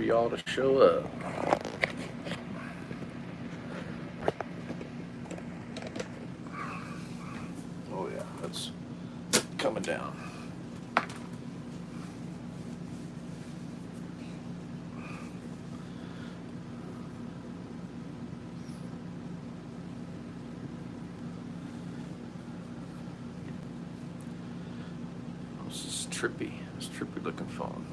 y'all to show up. Oh yeah, that's coming down. This is trippy. It's trippy looking phone.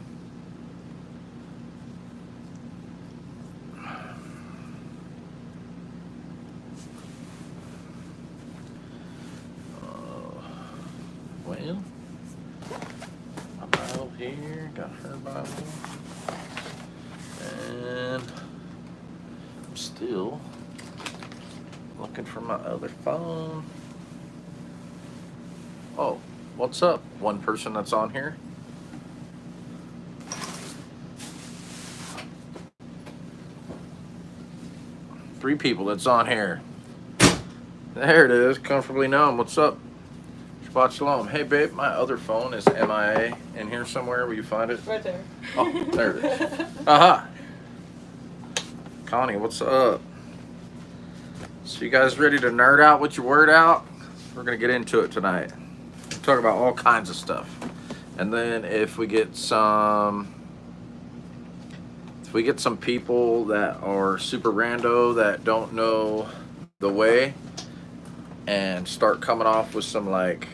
Well, my Bible here, got her Bible, and I'm still looking for my other phone. Oh, what's up? One person that's on here. Three people that's on here. There it is, comfortably numb. What's up? Shabbat shalom. Hey, babe, my other phone is MIA in here somewhere. Will you find it? Right there. Oh, there it is. Aha. Connie, what's up? So you guys ready to nerd out with your word out? We're going to get into it tonight. Talk about all kinds of stuff. And then if we get some people that are super rando that don't know the way and start coming off with some like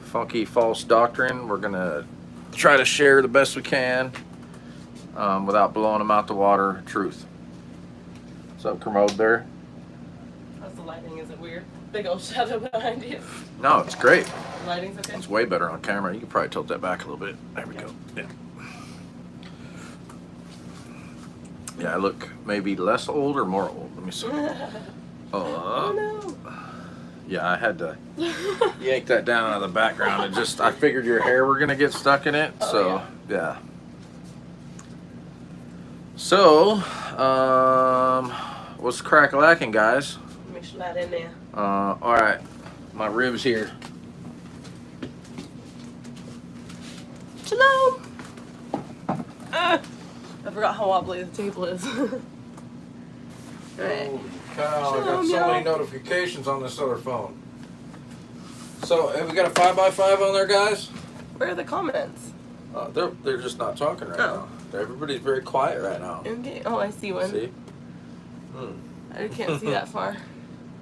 funky false doctrine, we're gonna try to share the best we can without blowing them out the water. Truth. What's up, Kermode there? How's the lighting? Is it weird? Big old shadow behind you. No, it's great. The lighting's okay? It's way better on camera. You can probably tilt that back a little bit. There we go. Yeah. Yeah, I look maybe less old or more old. Let me see. Oh no. Yeah, I had to yank that down out of the background. And just, I figured your hair were gonna get stuck in it. Oh, So yeah. So, what's crack-a-lacking, guys? Make sure that in there. All right, my ribs here. Shalom. I forgot how wobbly the table is. Alright. Holy cow, I got Shalom, so y'all. many notifications on this other phone. So, have we got a 5x5 on there, guys? Where are the comments? They're just not talking right now. Everybody's very quiet right now. Okay. Oh, I see one. See? I can't see that far.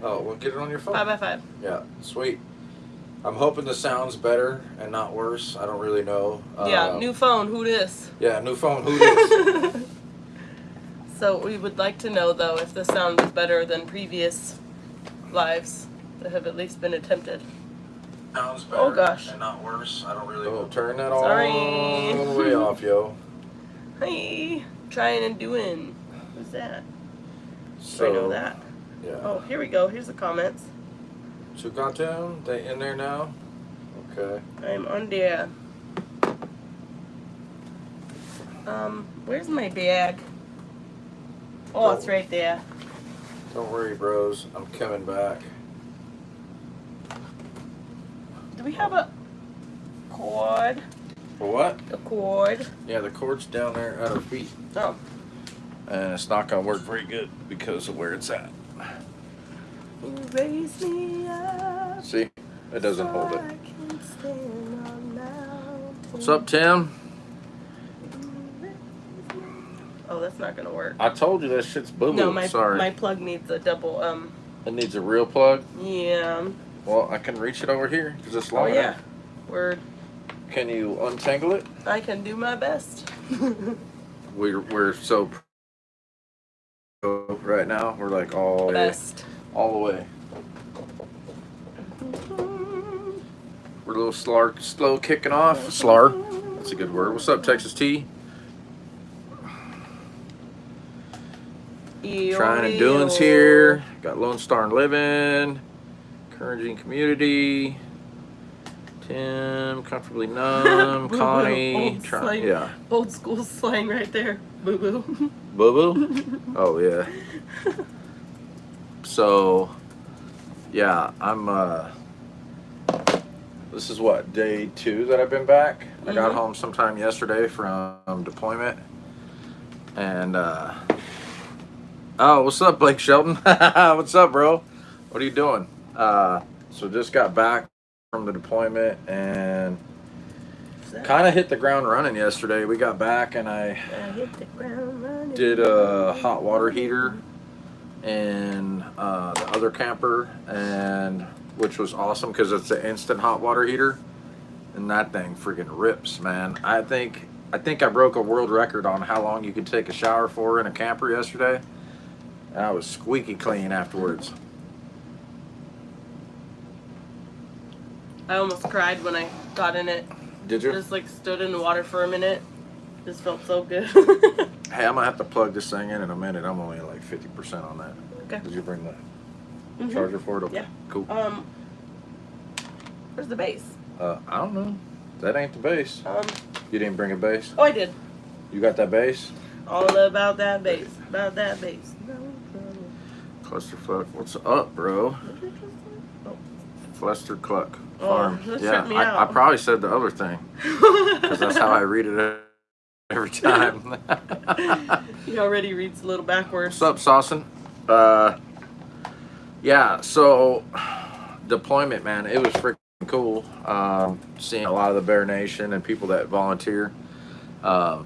Oh, well, get it on your phone. 5x5. Yeah, sweet. I'm hoping the sound's better and not worse. I don't really know. Yeah, new phone. Who dis? Yeah, new phone. Who dis? So we would like to know, though, if the sound is better than previous lives that have at least been attempted. Sounds better Oh, gosh. and not worse. I don't really know. Turn that Sorry. all the way off, yo. Hey, trying and doing. Who's that? So, I know that. Yeah. Oh, here we go. Here's the comments. Chukatem, they in there now? Okay. I'm on there. Where's my bag? Oh, it's right there. Don't worry, bros. I'm coming back. Do we have a cord? For what? A cord? Yeah, the cord's down there at our feet. Oh. And it's not going to work very good because of where it's at. You raise me up. See? It doesn't hold it. I can stand on mountains. What's up, Tim? Oh, that's not gonna work. I told you that shit's boo-boo. No, my Sorry. my plug needs a double. It needs a real plug? Yeah. Well, I can reach it over here because it's Oh long yeah. enough. Word. Can you untangle it? I can do my best. We're so right now. We're like all Best. all the way. We're a little slow kicking off. Slar. That's a good word. What's up, Texas T? Trying and doings here. Got Lone Star and Living. Encouraging community. Tim, comfortably numb. Connie. Yeah. Old school slang right there. Boo boo. Boo boo? Oh yeah. So yeah, I'm This is what, day 2 that I've been back. I got Mm-hmm. home sometime yesterday from deployment. And, oh, what's up, Blake Shelton? What's up, bro? What are you doing? So just got back from the deployment and kind of hit the ground running yesterday. We got back and I hit the ground running. did a hot water heater in the other camper, and which was awesome because it's an instant hot water heater, and that thing freaking rips, man. I think I broke a world record on how long you could take a shower for in a camper yesterday, and I was squeaky clean afterwards. I almost cried when I got in it. Did you? Just like stood in the water for a minute. Just felt so good. Hey, I'm gonna have to plug this thing in a minute. I'm only like 50% on that. Okay. Did you bring the Mhm. charger for it? Okay. Yeah. Cool. Where's the base? I don't know. That ain't the base. You didn't bring a base? Oh, I did. You got that base? All about that base. About that base. Clusterfuck. What's up, bro? Oh. Fluster Cluck Oh, Farm. that Yeah, tripped me I out. probably said the other thing because that's how I read it every time. He already reads a little backwards. What's up, Saucin? Yeah, so deployment, man, it was freaking cool. Seeing a lot of the Bear Nation and people that volunteer. Yeah,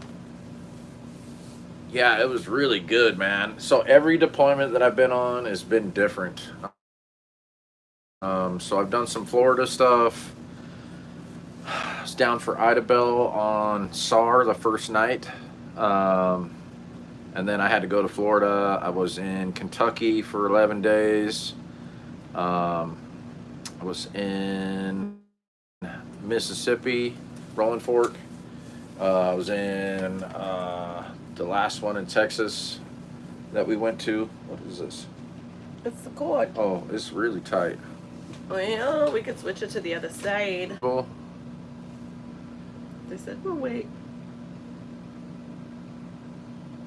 it was really good, man. So every deployment that I've been on has been different. So I've done some Florida stuff. I was down for Idabel on SAR the first night. And then I had to go to Florida. I was in Kentucky for 11 days. I was in Mississippi, Rolling Fork. I was in the last one in Texas that we went to. What is this? It's the cord. Oh, it's really tight. Well, we could switch it to the other side. Cool. They said, "Oh wait."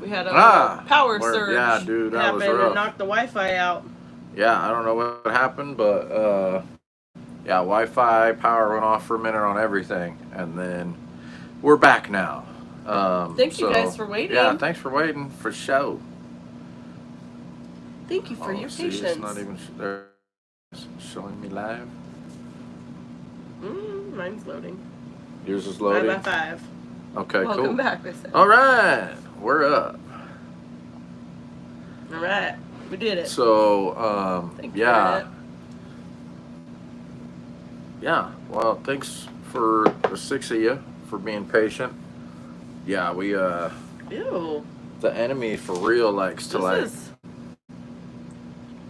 We had a power surge. Yeah, dude, that happen was rough. and knocked the Wi-Fi out. Yeah, I don't know what happened, but yeah, Wi-Fi power went off for a minute on everything, and then we're back now. Thank you guys for waiting. Yeah, thanks for waiting for show. Thank you for your See, patience. it's not even there. It's showing me live. Mine's loading. Yours is loading. 5 by 5. Okay, Welcome cool. back, they said. All right, we're up. All right, we did it. So, Thank you, yeah. Bernadette. Yeah, well, thanks for the 6 of you for being patient. Yeah, we, Ew. the enemy for real likes to This is.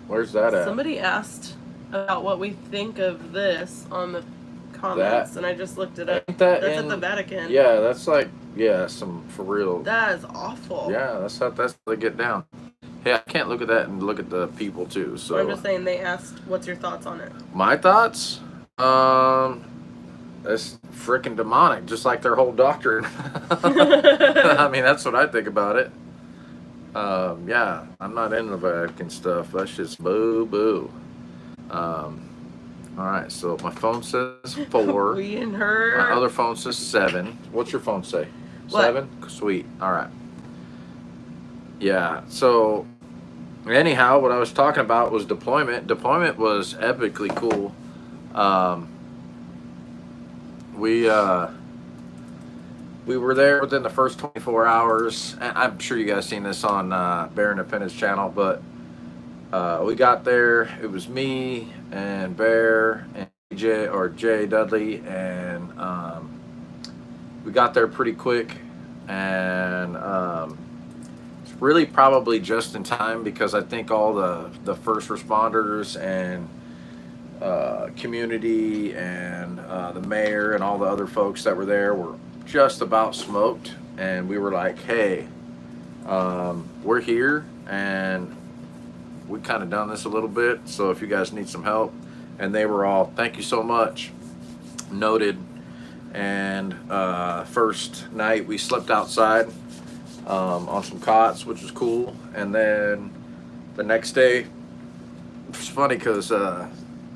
Where's that at? Somebody asked about what we think of this on the comments, and I just looked it up. Ain't that That's in- at the Vatican. Yeah, that's like, yeah, some for real. That is awful. Yeah, that's how they get down. Hey, I can't look at that and look at the people too. So I'm just saying they asked, what's your thoughts on it? my thoughts, it's freaking demonic, just like their whole doctrine. I mean, that's what I think about it. Yeah, I'm not into the Vatican stuff. That's just boo boo. All right, so my phone says 4. We and her. My other phone says 7. What's your phone say? What? 7? Sweet. All right. Yeah, so anyhow, what I was talking about was deployment. Deployment was epically cool. We were there within the first 24 hours. And I'm sure you guys seen this on Bear Independence channel, but we got there. It was me and Bear and Jay Dudley, and we got there pretty quick, and it's really probably just in time because I think all the first responders and community and the mayor and all the other folks that were there were just about smoked, and we were like, hey, we're here and we kind of done this a little bit, so if you guys need some help. And they were all, thank you so much, noted. And first night we slept outside on some cots, which was cool. And then the next day, it's funny because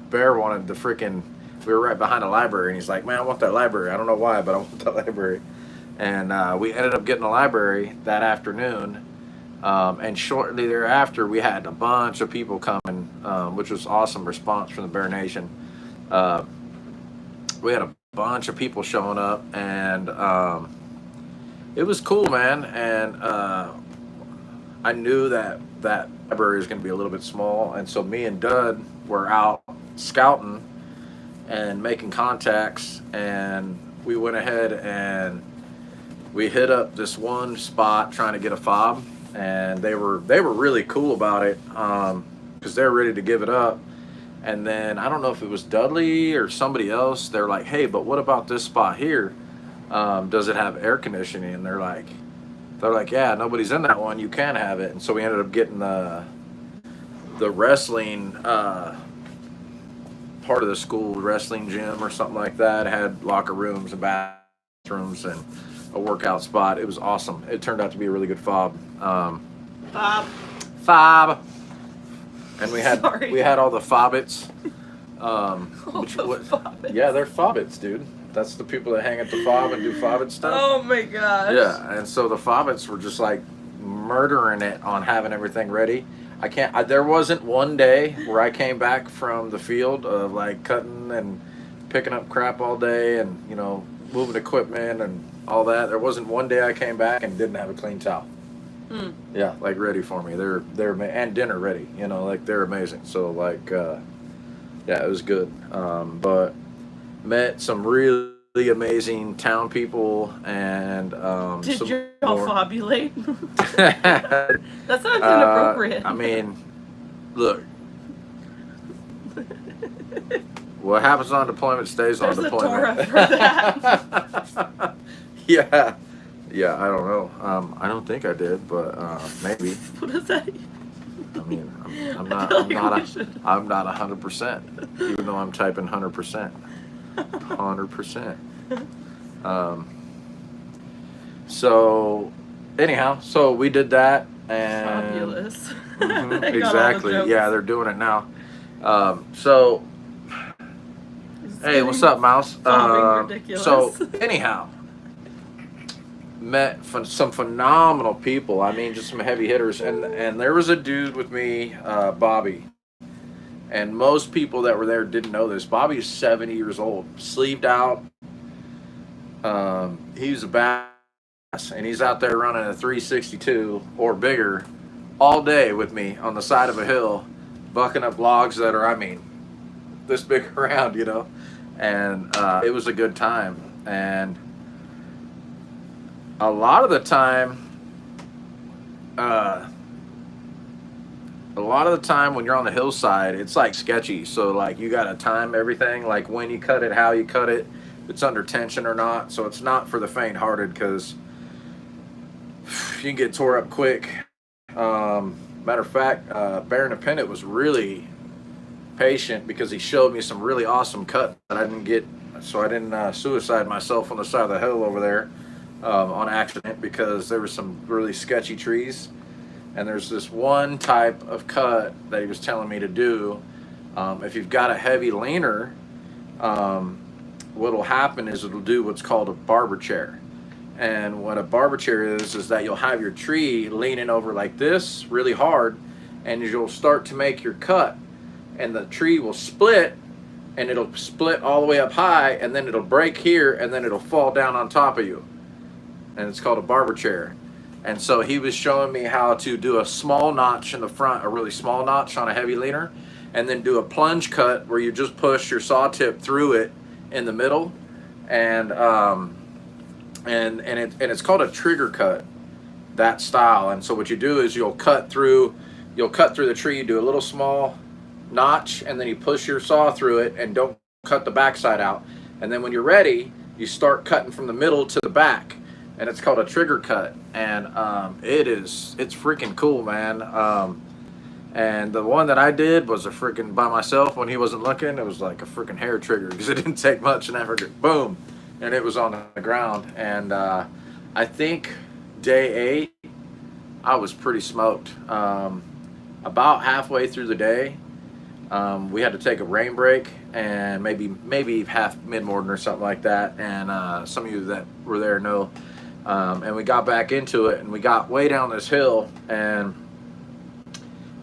Bear wanted the freaking, we were right behind a library, and he's like, man, I want that library. I don't know why, but I want that library. And we ended up getting a library that afternoon. And shortly thereafter, we had a bunch of people coming, which was awesome response from the Bear Nation. Uh, we had a bunch of people showing up, and it was cool, man. And I knew that that library was going to be a little bit small, and so me and Dud were out scouting and making contacts, and we went ahead and we hit up this one spot trying to get a fob, and they were really cool about it because they're ready to give it up. And then I don't know if it was Dudley or somebody else. They're like, hey, but what about this spot here? Does it have air conditioning? And they're like, yeah, nobody's in that one. You can have it. And so we ended up getting the wrestling part of the school wrestling gym or something like that. It had locker rooms and bathrooms and a workout spot. It was awesome. It turned out to be a really good fob. Fob. And we had all the fobbits. Yeah, they're fobbits, dude. That's the people that hang at the fob and do fobbit stuff. Oh my gosh. Yeah, and so the fobbits were just like murdering it on having everything ready. There wasn't one day where I came back from the field of like cutting and picking up crap all day and, you know, moving equipment and all that. There wasn't one day I came back and didn't have a clean towel. Yeah, like ready for me. They're and dinner ready. You know, like they're amazing. So like, yeah, it was good. But met some really amazing town people and did some you all more... fobulate? That sounds inappropriate. I mean, look. What happens on deployment stays on deployment. There's a Torah for that. Yeah. Yeah, I don't know. I don't think I did, but maybe. What is that? I mean, I'm not 100%, even though I'm typing 100%. 100%. So, anyhow, so we did that, and fabulous. Exactly. Yeah, they're doing it now. So, hey, what's up, Mouse? Ridiculous. So, anyhow. Met some phenomenal people. I mean, just some heavy hitters. And there was a dude with me, Bobby. And most people that were there didn't know this. Bobby's 70 years old, sleeved out. He's a badass, and he's out there running a 362 or bigger all day with me on the side of a hill, bucking up logs that are, I mean, this big around, you know. And it was a good time. And a lot of the time when you're on the hillside, it's like sketchy. So like you gotta time everything, like when you cut it, how you cut it, if it's under tension or not. So it's not for the faint-hearted, because you can get tore up quick. Matter of fact, Baron Appendit was really patient because he showed me some really awesome cut that I didn't get, so I didn't suicide myself on the side of the hill over there. On accident, because there were some really sketchy trees, and there's this one type of cut that he was telling me to do. If you've got a heavy leaner, what'll happen is it'll do what's called a barber chair. And what a barber chair is that you'll have your tree leaning over like this really hard, and you'll start to make your cut, and the tree will split, and it'll split all the way up high, and then it'll break here, and then it'll fall down on top of you. And it's called a barber chair. And so he was showing me how to do a small notch in the front, a really small notch on a heavy leaner, and then do a plunge cut where you just push your saw tip through it in the middle, and it's called a trigger cut, that style. And so what you do is you'll cut through the tree, you do a little small notch, and then you push your saw through it and don't cut the backside out. And then when you're ready, you start cutting from the middle to the back. And it's called a trigger cut, and it's freaking cool, man. And the one that I did was a freaking by myself when he wasn't looking. It was like a freaking hair trigger because it didn't take much, and I freaking boom, and it was on the ground. And I think day 8, I was pretty smoked. About halfway through the day, We had to take a rain break and maybe half mid-morning or something like that. And some of you that were there know. And we got back into it, and we got way down this hill, and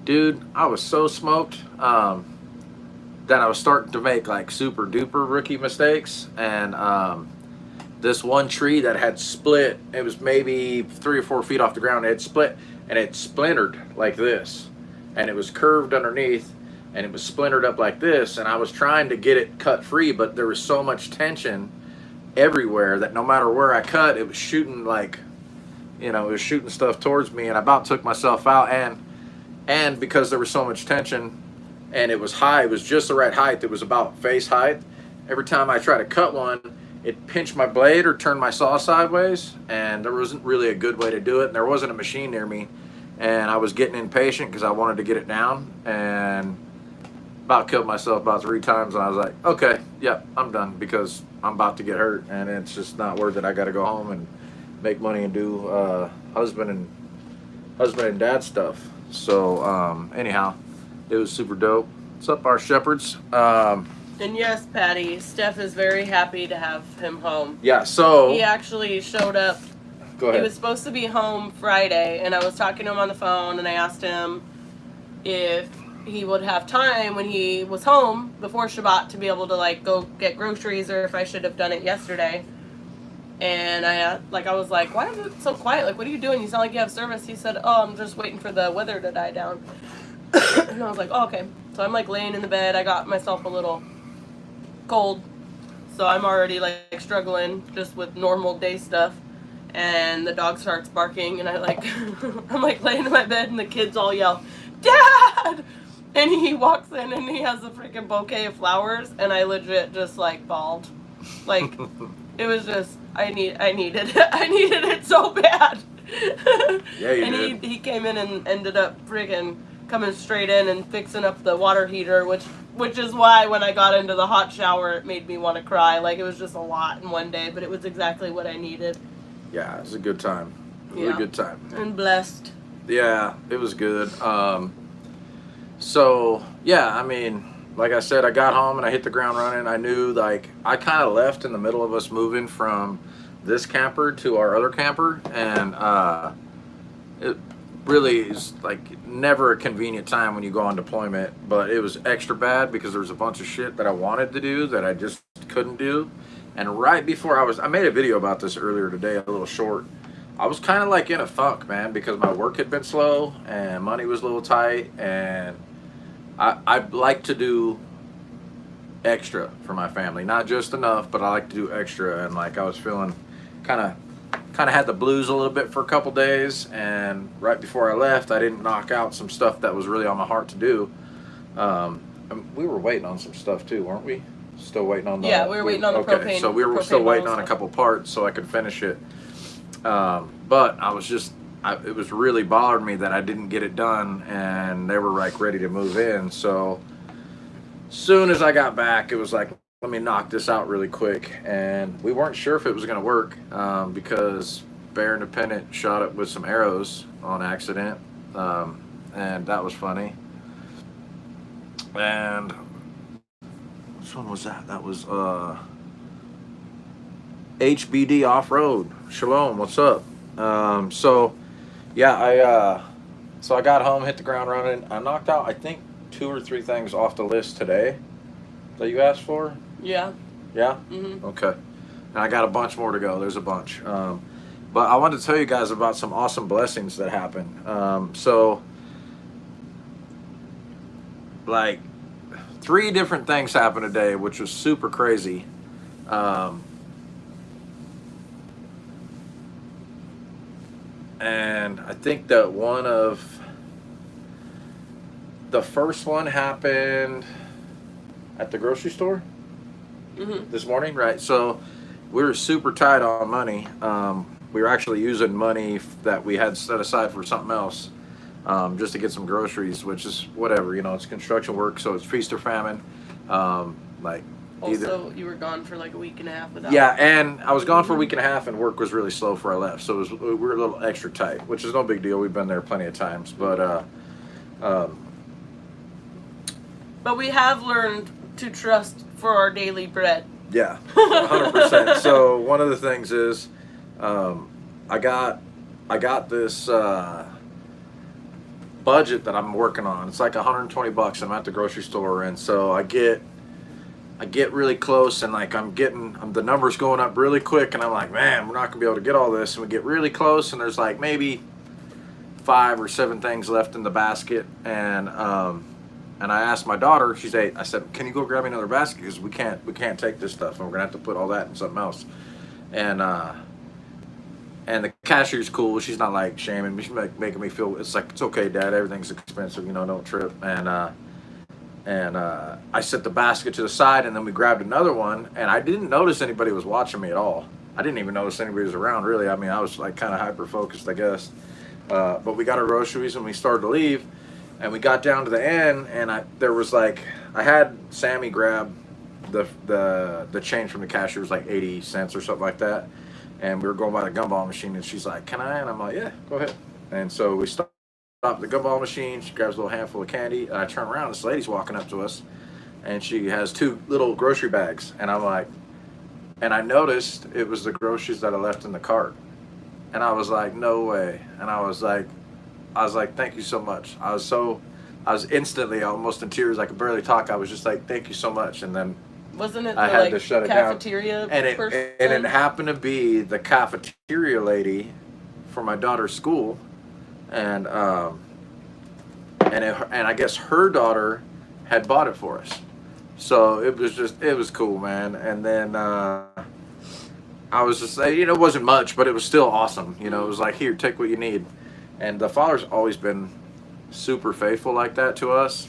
dude, I was so smoked that I was starting to make like super duper rookie mistakes. And this one tree that had split, it was maybe 3 or 4 feet off the ground. It had split, and it splintered like this, and it was curved underneath, and it was splintered up like this. And I was trying to get it cut free, but there was so much tension everywhere that no matter where I cut, it was shooting like, it was shooting stuff towards me, and I about took myself out. And because there was so much tension, and it was high, it was just the right height. It was about face height. Every time I tried to cut one, it pinched my blade or turned my saw sideways, and there wasn't really a good way to do it. And there wasn't a machine near me, and I was getting impatient because I wanted to get it down, and about killed myself about 3 times. And I was like, okay, yep, I'm done, because I'm about to get hurt, and it's just not worth it. I got to go home and make money and do husband and dad stuff. So anyhow, it was super dope. What's up, our shepherds? And yes, Patty, Steph is very happy to have him home. Yeah, so He actually showed up. Go ahead. He was supposed to be home Friday, and I was talking to him on the phone, and I asked him if he would have time when he was home before Shabbat to be able to like go get groceries, or if I should have done it yesterday. And I was like, why is it so quiet? Like, what are you doing? You sound like you have service. He said, oh, I'm just waiting for the weather to die down. And I was like, oh, okay. So I'm like laying in the bed. I got myself a little cold, so I'm already like struggling just with normal day stuff. And the dog starts barking, and I'm like laying in my bed, and the kids all yell, Dad! And he walks in, and he has a freaking bouquet of flowers, and I legit just like bawled. Like, it was just, I needed it so bad. Yeah, you and did. he came in and ended up freaking coming straight in and fixing up the water heater, which is why when I got into the hot shower, it made me want to cry. Like, it was just a lot in one day, but it was exactly what I needed. Yeah, it was a good time. Really good time. And blessed. Yeah, it was good. So yeah, I mean, like I said, I got home and I hit the ground running. I knew, like, I kind of left in the middle of us moving from this camper to our other camper, and it really is like never a convenient time when you go on deployment, but it was extra bad because there was a bunch of shit that I wanted to do that I just couldn't do. And right before I made a video about this earlier today, a little short. I was kind of like in a funk, man, because my work had been slow and money was a little tight, and I like to do extra for my family, not just enough, but I like to do extra. And like, I was feeling kind of had the blues a little bit for a couple days, and right before I left, I didn't knock out some stuff that was really on my heart to do. We were waiting on some stuff too, weren't we? Still waiting on the... Yeah, we were waiting on the propane. So we were still waiting on a couple parts so I could finish it. But I was just, it was really bothering me that I didn't get it done, and they were like ready to move in. So soon as I got back, it was like, let me knock this out really quick. And we weren't sure if it was going to work, because Bear Independent shot it with some arrows on accident. And that was funny. And which one was that? That was HBD Off-Road. Shalom, what's up? So yeah, I got home, hit the ground running. I knocked out, I think, 2 or 3 things off the list today that you asked for. Yeah. Yeah? Mm-hmm. Okay. And I got a bunch more to go. There's a bunch. But I wanted to tell you guys about some awesome blessings that happened. So, like, 3 different things happened today, which was super crazy. And I think that the first one happened at the grocery store this morning, right? So we were super tight on money. We were actually using money that we had set aside for something else, just to get some groceries, which is whatever, it's construction work, so it's feast or famine. Also, you were gone for like a week and a half without... Yeah, and I was gone for a week and a half, and work was really slow before I left, so we were a little extra tight, which is no big deal. We've been there plenty of times, but But we have learned to trust for our daily bread. Yeah, 100%. So one of the things is, I got this budget that I'm working on. It's like $120. I'm at the grocery store, and so I get really close, and like the numbers going up really quick, and I'm like, man, we're not gonna be able to get all this. And we get really close, and there's like maybe 5 or 7 things left in the basket, and I asked my daughter, she's 8. I said, can you go grab me another basket, because we can't take this stuff, and we're gonna have to put all that in something else. And the cashier's cool. She's not like shaming me. She's making me feel, it's like, it's okay, Dad. Everything's expensive. Don't trip. And I set the basket to the side, and then we grabbed another one. And I didn't notice anybody was watching me at all. I didn't even notice anybody was around, really. I mean, I was like kind of hyper focused, I guess. But we got our groceries, and we started to leave. And we got down to the end, and I had Sammy grab the change from the cashier. It was like 80 cents or something like that. And we were going by the gumball machine, and she's like, can I? And I'm like, yeah, go ahead. And so we stopped the gumball machine. She grabs a little handful of candy, and I turn around, this lady's walking up to us, and she has 2 little grocery bags. And I'm like, and I noticed it was the groceries that I left in the cart. And I was like, no way. And I was like, thank you so much. I was instantly almost in tears. I could barely talk. I was just like, thank you so much. And then wasn't it I had to shut it down. Cafeteria person? And it happened to be the cafeteria lady for my daughter's school, and I guess her daughter had bought it for us. So it was cool, man. And then I was just saying, it wasn't much, but it was still awesome. It was like, here, take what you need. And the Father's always been super faithful like that to us.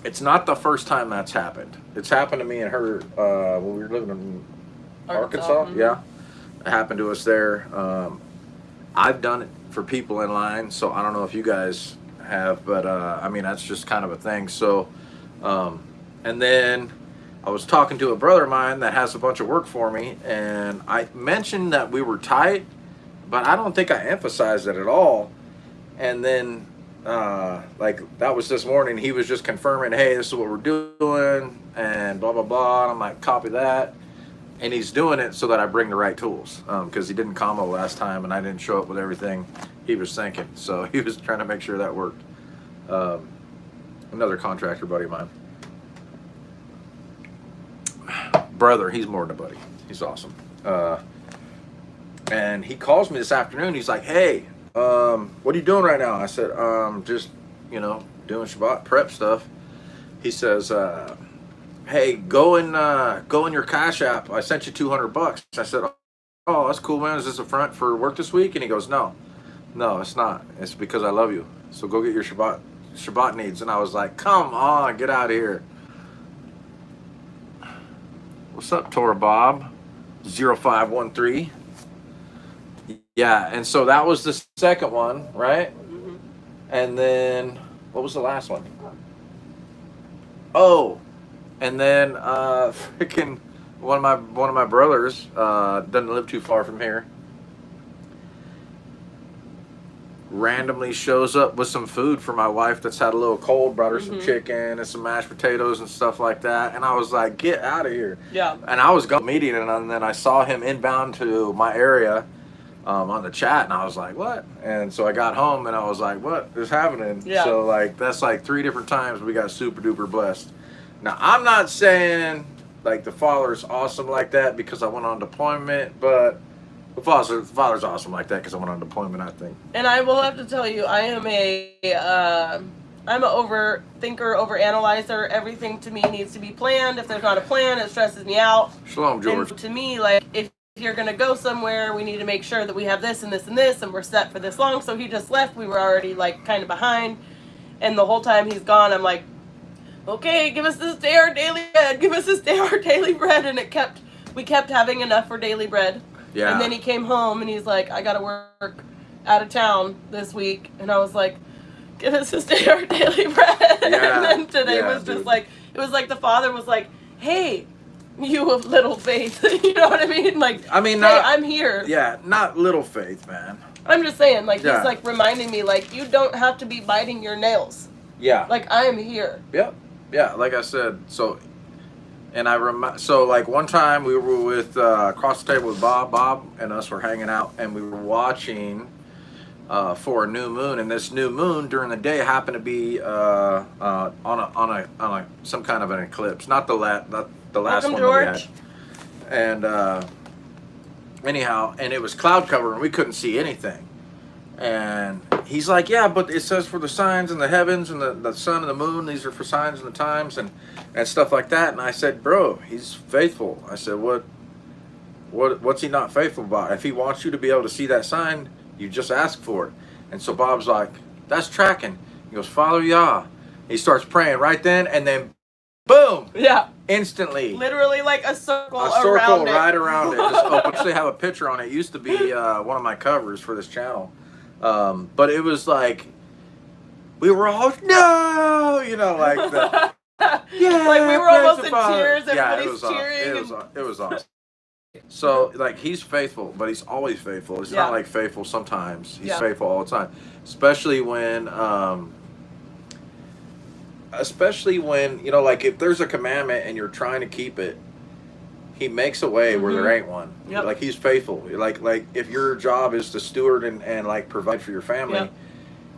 It's not the first time that's happened. It's happened to me and her when we were living in Arkansas. Mm-hmm. Yeah, it happened to us there. I've done it for people in line, so I don't know if you guys have, but I mean, that's just kind of a thing. So, and then I was talking to a brother of mine that has a bunch of work for me, and I mentioned that we were tight, but I don't think I emphasized it at all. And then that was this morning, he was just confirming, hey, this is what we're doing, and blah blah blah. And I'm like, copy that. And he's doing it so that I bring the right tools, because he didn't combo last time, and I didn't show up with everything he was thinking. So he was trying to make sure that worked. Another contractor buddy of mine, brother, he's more than a buddy, he's awesome. And he calls me this afternoon. He's like, hey, what are you doing right now? I said, just, doing Shabbat prep stuff. He says, hey, go in your Cash App. I sent you $200. I said, oh, that's cool, man. Is this a front for work this week? And he goes, no, it's not. It's because I love you. So go get your Shabbat needs. And I was like, come on, get out of here. What's up, Torah Bob? 0513. Yeah, and so that was the second one, right? Mm-hmm. And then what was the last one? Oh, and then freaking one of my brothers doesn't live too far from here. Randomly shows up with some food for my wife that's had a little cold, brought her some chicken and some mashed potatoes and stuff like that. And I was like, get out of here. Yeah. And I was going meeting, and then I saw him inbound to my area on the chat, and I was like, what? And so I got home, and I was like, what is happening? Yeah. So like, that's like 3 different times we got super duper blessed. Now, I'm not saying like the Father's awesome like that because I went on deployment, but the Father's awesome like that because I went on deployment, I think. And I will have to tell you, I am I'm an overthinker, overanalyzer. Everything to me needs to be planned. If there's not a plan, it stresses me out. Shalom, George. And to me, like, if you're going to go somewhere, we need to make sure that we have this and this and this, and we're set for this long. So he just left. We were already, like, kind of behind. And the whole time he's gone, I'm like, okay, give us this day our daily bread. Give us this day our daily bread. And we kept having enough for daily bread. Yeah. And then he came home, and he's like, I got to work out of town this week. And I was like, give us this day our daily bread. Yeah. And then today was just dude. like, it was like the Father was like, hey, you of little faith. You know what I mean? Like, I mean, hey, not, I'm here. Yeah, not little faith, man. I'm just saying, like, Yeah. he's like reminding me, like, you don't have to be biting your nails. Yeah. Like, I am here. Yep. Yeah, like I said, so, and so like one time we were with, across the table with Bob and us were hanging out, and we were watching for a new moon, and this new moon during the day happened to be on a some kind of an eclipse, not the last Welcome, one George. that we had. And anyhow, and it was cloud cover, and we couldn't see anything. And he's like, yeah, but it says for the signs in the heavens and the sun and the moon, these are for signs and the times and stuff like that. And I said, bro, he's faithful. I said, what's he not faithful about? If he wants you to be able to see that sign, you just ask for it. And so Bob's like, that's tracking. He goes, Father Yah. He starts praying right then, and then boom. Yeah. Instantly. Literally like a circle around it. Right around it. Just actually have a picture on it. It used to be one of my covers for this channel. But it was like, we were all, no, you know, like the, yeah, like we were almost in tears. Everybody's cheering. It was awesome. So, like, he's faithful, but he's always faithful. It's not like faithful sometimes. He's faithful all the time. Especially when, you know, like, if there's a commandment and you're trying to keep it, he makes a way where there ain't one. Yep. Like, he's faithful. Like if your job is to steward and like provide for your family,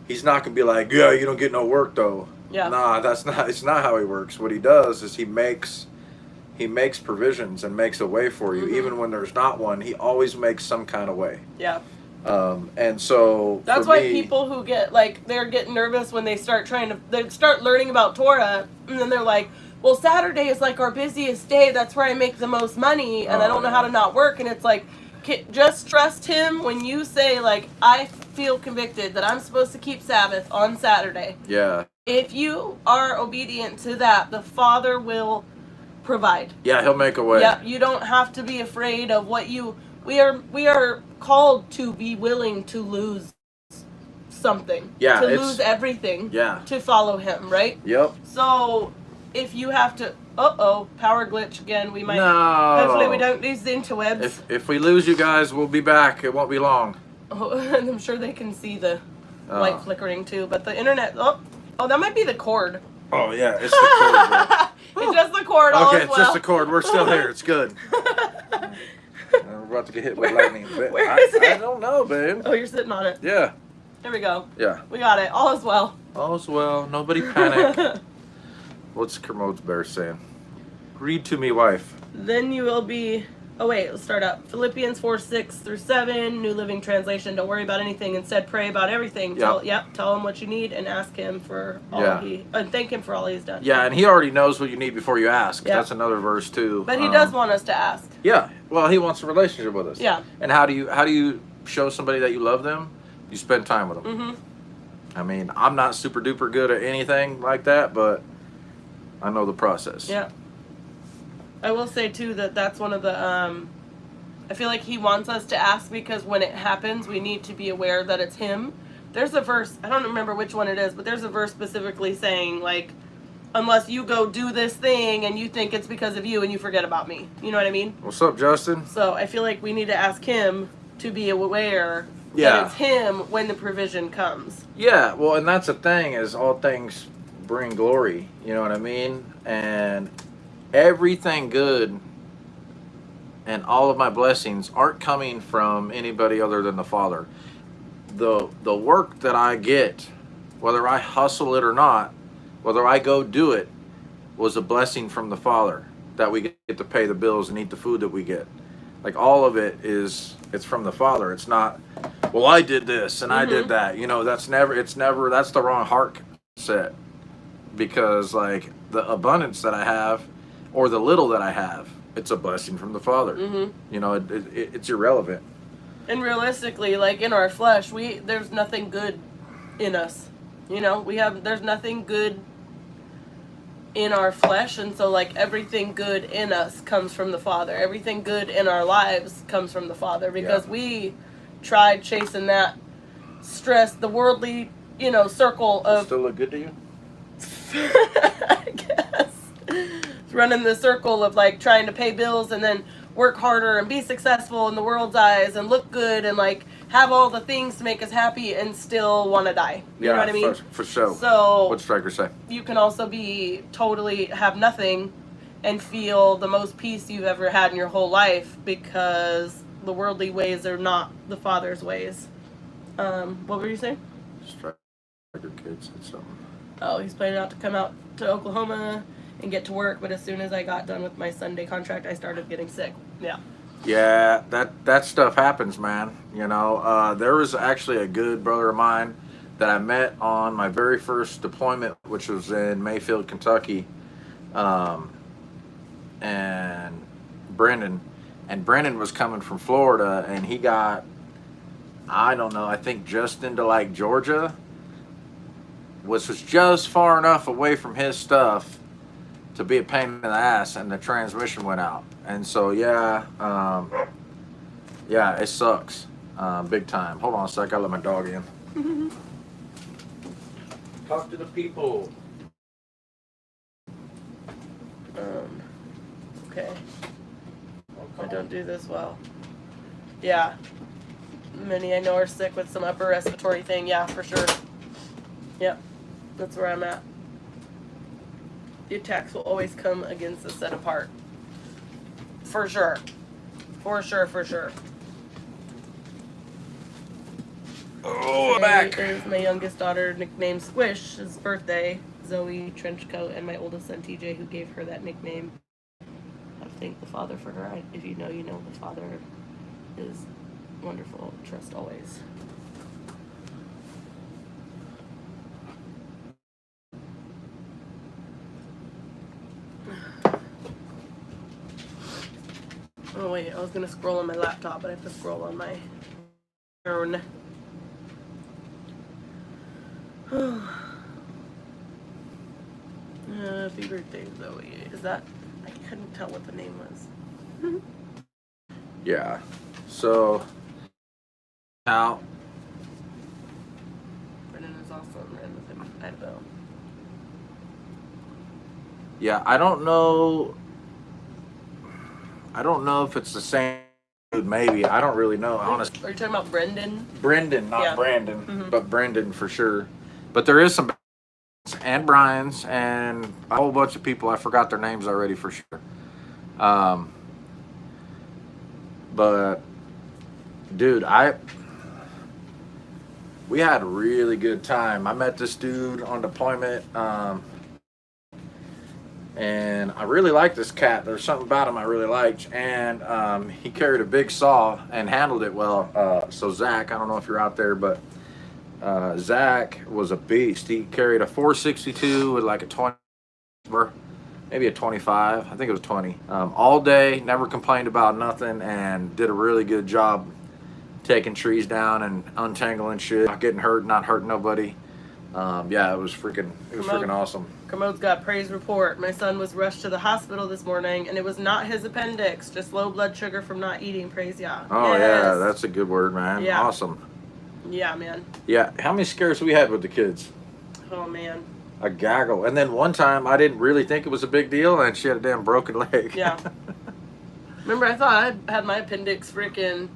he's not gonna be like, yeah, you don't get no work though. Yeah. Nah, it's not how he works. What he does is he makes provisions and makes a way for you. Even when there's not one, he always makes some kind of way. Yeah. And so that's why people who get like, they're getting nervous when they start learning about Torah, and then they're like, well, Saturday is like our busiest day. That's where I make the most money, and I don't know how to not work. And it's like, just trust him when you say, like, I feel convicted that I'm supposed to keep Sabbath on Saturday. Yeah. If you are obedient to that, the Father will provide. Yeah, he'll make a way. Yeah, you don't have to be afraid of what we are called to be willing to lose something. Yeah. To lose everything. Yeah. To follow him, right? Yep. So if you have to, power glitch again. We might. No. Hopefully we don't lose the interwebs. If we lose you guys, we'll be back. It won't be long. Oh, and I'm sure they can see the light flickering too. But the internet. Oh, that might be the cord. Oh yeah, it's the cord. It's just the cord. Okay, it's just the cord. We're still here. It's good. We're about to get hit with lightning. Where is it? I don't know, babe. Oh, you're sitting on it. Yeah. There we go. Yeah. We got it. All is well. All's well. Nobody panic. What's Kermode's bear saying? Read to me, wife. Then you will be... Oh, wait. Let's start up. Philippians 4:6-7. New Living Translation. Don't worry about anything. Instead, pray about everything. Tell him what you need and ask him for all and thank him for all he's done. Yeah, and he already knows what you need before you ask. Yeah. That's another verse, too. But he does want us to ask. Yeah. Well, he wants a relationship with us. Yeah. And how do you show somebody that you love them? You spend time with them. Mm-hmm. I mean, I'm not super duper good at anything like that, but I know the process. Yeah. I will say, too, that's one of the, I feel like he wants us to ask because when it happens, we need to be aware that it's him. There's a verse, I don't remember which one it is, but there's a verse specifically saying, like, unless you go do this thing and you think it's because of you and you forget about me. You know what I mean? What's up, Justin? So I feel like we need to ask him to be aware that it's him when the provision comes. Yeah, well, and that's the thing, is all things bring glory. You know what I mean? And everything good and all of my blessings aren't coming from anybody other than the Father. The work that I get, whether I hustle it or not, whether I go do it, was a blessing from the Father, that we get to pay the bills and eat the food that we get. Like, all of it it's from the Father. It's not, well, I did this and I did that. You know, that's the wrong heart set. Because, like, the abundance that I have, or the little that I have, it's a blessing from the Father. You know, it's irrelevant. And realistically, like, in our flesh, there's nothing good in us. You know, there's nothing good in our flesh, and so, like, everything good in us comes from the Father. Everything good in our lives comes from the Father, because we tried chasing that stress, the worldly, you know, circle of... Still look good to you? I guess. Running the circle of, like, trying to pay bills and then work harder and be successful in the world's eyes and look good and, like, have all the things to make us happy and still want to die. You know what I mean? For sure. So What'd Stryker say? you can also be totally have nothing and feel the most peace you've ever had in your whole life because the worldly ways are not the Father's ways. What were you saying? Stryker kid said something. Oh, he's planning out to come out to Oklahoma and get to work, but as soon as I got done with my Sunday contract, I started getting sick. Yeah. Yeah, that stuff happens, man. You know, there was actually a good brother of mine that I met on my very first deployment, which was in Mayfield, Kentucky, and Brendan. And Brendan was coming from Florida, and he got, I don't know, I think just into like Georgia, which was just far enough away from his stuff to be a pain in the ass, and the transmission went out. And so, yeah, it sucks, big time. Hold on a sec, I let my dog in. Talk to the people. Okay. I don't do this well. Yeah. Many I know are sick with some upper respiratory thing. Yeah, for sure. Yep. That's where I'm at. The attacks will always come against the set apart. For sure. For sure, for sure. Oh, back. Today is my youngest daughter, nicknamed Squish. His birthday. Zoe Trenchcoat, and my oldest son TJ, who gave her that nickname. I thank the Father for her. If you know, you know. The Father is wonderful. Trust always. Oh wait, I was gonna scroll on my laptop, but I have to scroll on my phone. Happy birthday, Zoe. Is that? I couldn't tell what the name was. Yeah. So now, Brendan is also in with him. Idaho. yeah, I don't know. I don't know if it's the same dude. Maybe I don't really know. Honestly, Are you talking about Brendan? Brendan, not Yeah. Brandon, but Brendan for sure. But there is some and Brian's and a whole bunch of people. I forgot their names already for sure. But dude, we had a really good time. I met this dude on deployment, and I really liked this cat. There's something about him I really liked, and he carried a big saw and handled it well. So Zach, I don't know if you're out there, but Zach was a beast. He carried a 462 with like a 20, maybe a 25. I think it was 20. All day, never complained about nothing, and did a really good job taking trees down and untangling shit, not getting hurt, not hurting nobody. Yeah, it was freaking awesome. Commode's got praise report. My son was rushed to the hospital this morning, and it was not his appendix, just low blood sugar from not eating. Praise Yah. Oh Yes. yeah, that's a good word, man. Yeah. Awesome. Yeah, man. Yeah, how many scares we had with the kids? Oh man. A gaggle. And then one time I didn't really think it was a big deal, and she had a damn broken leg. Yeah. Remember, I thought I had my appendix freaking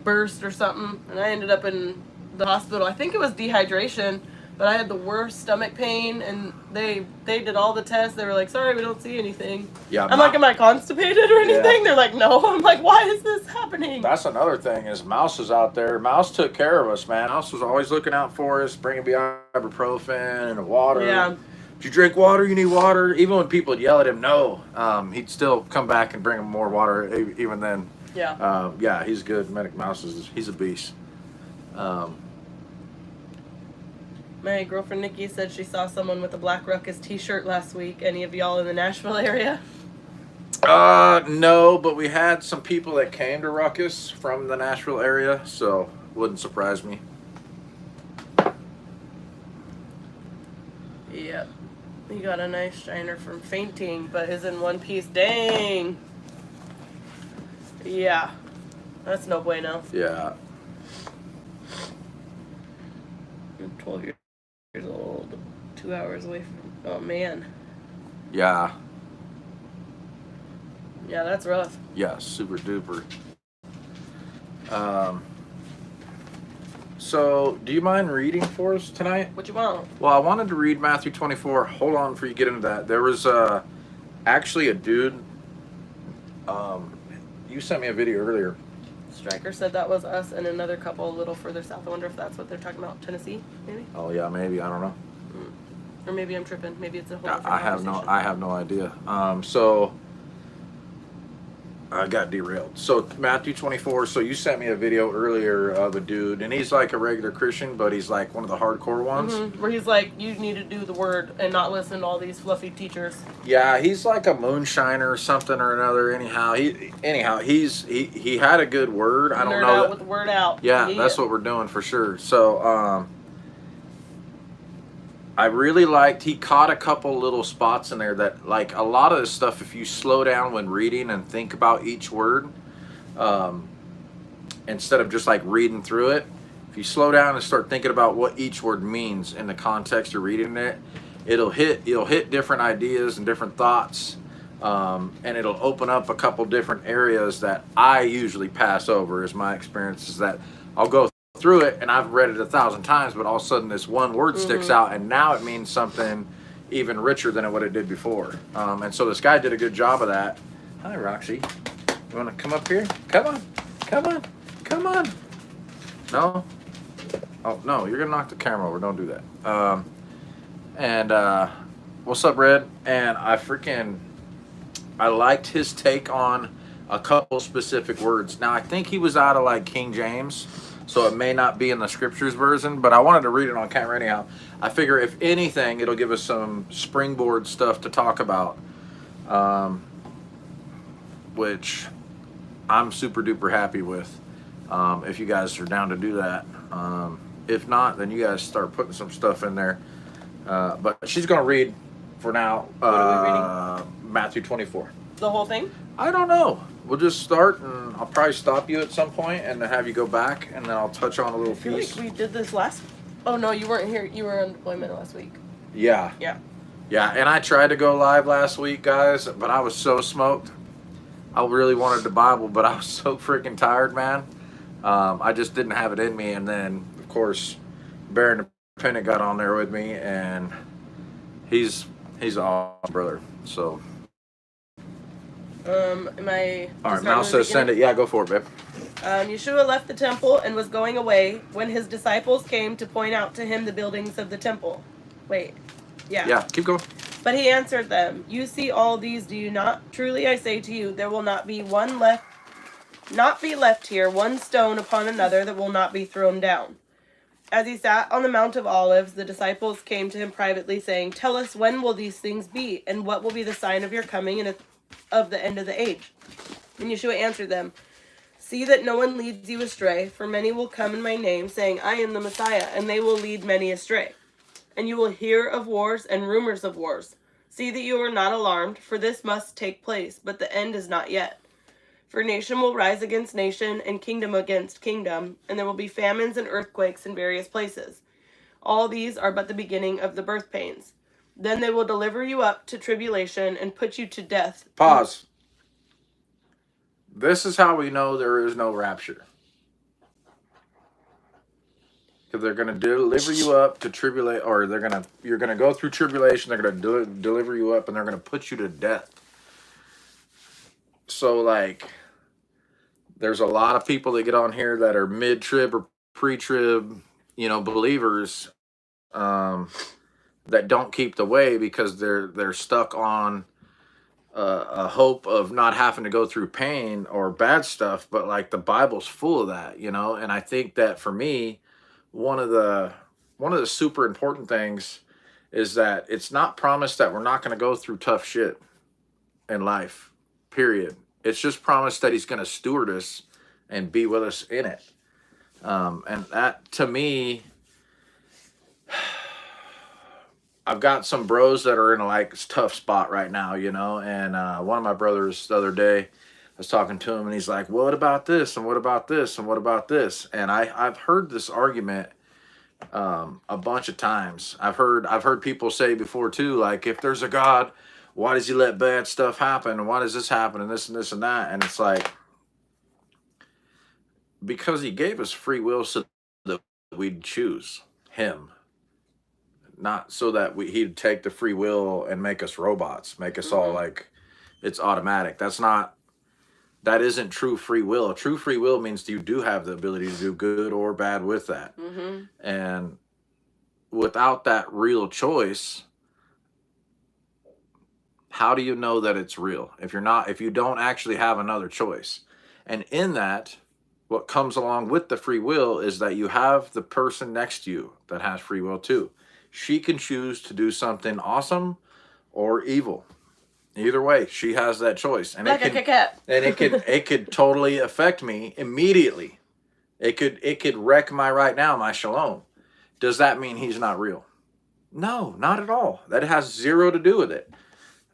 burst or something, and I ended up in the hospital. I think it was dehydration, but I had the worst stomach pain, and they did all the tests. They were like, sorry, we don't see anything. Yeah, I'm like, am I constipated or anything? Yeah. They're like, no. I'm like, why is this happening? That's another thing is Mouse is out there. Mouse took care of us, man. Mouse was always looking out for us, bringing ibuprofen and water. Yeah. If you drink water, you need water. Even when people would yell at him, no, he'd still come back and bring him more water. Even then, Yeah. yeah, he's good. Medic Mouse he's a beast. My girlfriend Nikki said she saw someone with a Black Ruckus t-shirt last week. Any of y'all in the Nashville area? No, but we had some people that came to Ruckus from the Nashville area, so wouldn't surprise me. Yep. He got a nice shiner from fainting, but is in one piece. Dang. Yeah. That's no bueno. Yeah. I'm 12 years old. 2 hours away from... Oh, man. Yeah. Yeah, that's rough. Yeah, super duper. So, do you mind reading for us tonight? What you want? Well, I wanted to read Matthew 24. Hold on before you get into that. There was actually a dude. You sent me a video earlier. Stryker said that was us and another couple a little further south. I wonder if that's what they're talking about. Tennessee, maybe? Oh yeah, maybe, I don't know. Or maybe I'm tripping. Maybe it's a whole different I have conversation. no idea. So I got derailed. So Matthew 24. So you sent me a video earlier of a dude, and he's like a regular Christian, but he's like one of the hardcore ones. Where he's like, you need to do the word and not listen to all these fluffy teachers. Yeah, he's like a moonshiner or something or another. Anyhow, he had a good word. I don't Nerd know. out with the word out. Yeah, that's what we're doing for sure. So I really liked, he caught a couple little spots in there that, like, a lot of this stuff, if you slow down when reading and think about each word, instead of just like reading through it, if you slow down and start thinking about what each word means in the context you're reading it, you'll hit different ideas and different thoughts, and it'll open up a couple different areas that I usually pass over. Is my experience is that I'll go through it and I've read it 1,000 times, but all of a sudden this one word sticks out, and now it means something even richer than what it did before. And so this guy did a good job of that. Hi, Roxy. You want to come up here? Come on. Come on. Come on. No? Oh, no, you're going to knock the camera over. Don't do that. What's up, Red? And I liked his take on a couple specific words. Now, I think he was out of like King James, so it may not be in the Scriptures version, but I wanted to read it on camera anyhow. I figure if anything, it'll give us some springboard stuff to talk about, which I'm super duper happy with. If you guys are down to do that. If not, then you guys start putting some stuff in there. But she's going to read for now. What are we reading? Matthew 24. The whole thing? I don't know. We'll just start, and I'll probably stop you at some point and then have you go back, and then I'll touch on a little I feel piece. like we did this last. Oh no, you weren't here. You were on deployment last week. Yeah. Yeah. Yeah, and I tried to go live last week, guys, but I was so smoked. I really wanted the Bible, but I was so freaking tired, man. I just didn't have it in me, and then, of course, Baron Pennant got on there with me, and he's an awesome brother. So. Am I? All right, Mouse says send it. Yeah, go for it, babe. Yeshua left the temple and was going away when his disciples came to point out to him the buildings of the temple. Wait. Yeah. Yeah, keep going. But he answered them, "You see all these, do you not? Truly I say to you, there will not be left here one stone upon another that will not be thrown down." As he sat on the Mount of Olives, the disciples came to him privately, saying, "Tell us, when will these things be? And what will be the sign of your coming and of the end of the age?" And Yeshua answered them, "See that no one leads you astray, for many will come in my name, saying, 'I am the Messiah,' and they will lead many astray. And you will hear of wars and rumors of wars. See that you are not alarmed, for this must take place, but the end is not yet. For nation will rise against nation, and kingdom against kingdom, and there will be famines and earthquakes in various places. All these are but the beginning of the birth pains. Then they will deliver you up to tribulation and put you to death." Pause. This is how we know there is no rapture. Because they're going to deliver you up to tribulation, or you're going to go through tribulation. They're going to deliver you up, and they're going to put you to death. So, like, there's a lot of people that get on here that are mid-trib or pre-trib, believers, that don't keep the way because they're stuck on a hope of not having to go through pain or bad stuff. But like the Bible's full of that, and I think that for me, one of the super important things is that it's not promised that we're not going to go through tough shit in life, period. It's just promised that he's going to steward us and be with us in it. And that, to me, I've got some bros that are in a tough spot right now, and one of my brothers the other day, I was talking to him, and he's like, "What about this? And what about this? And what about this?" And I've heard this argument a bunch of times. I've heard people say before too, like, if there's a God, why does he let bad stuff happen? And why does this happen? And this and this and that? And it's like, because he gave us free will so that we'd choose him, not so that he'd take the free will and make us robots, make us all like it's automatic. That isn't true free will. True free will means you do have the ability to do good or bad with that. And without that real choice, how do you know that it's real if you don't actually have another choice? And in that, what comes along with the free will is that you have the person next to you that has free will too. She can choose to do something awesome or evil. Either way, she has that choice, and like it could totally affect me immediately. It could wreck my shalom. Does that mean he's not real? No, not at all. That has zero to do with it.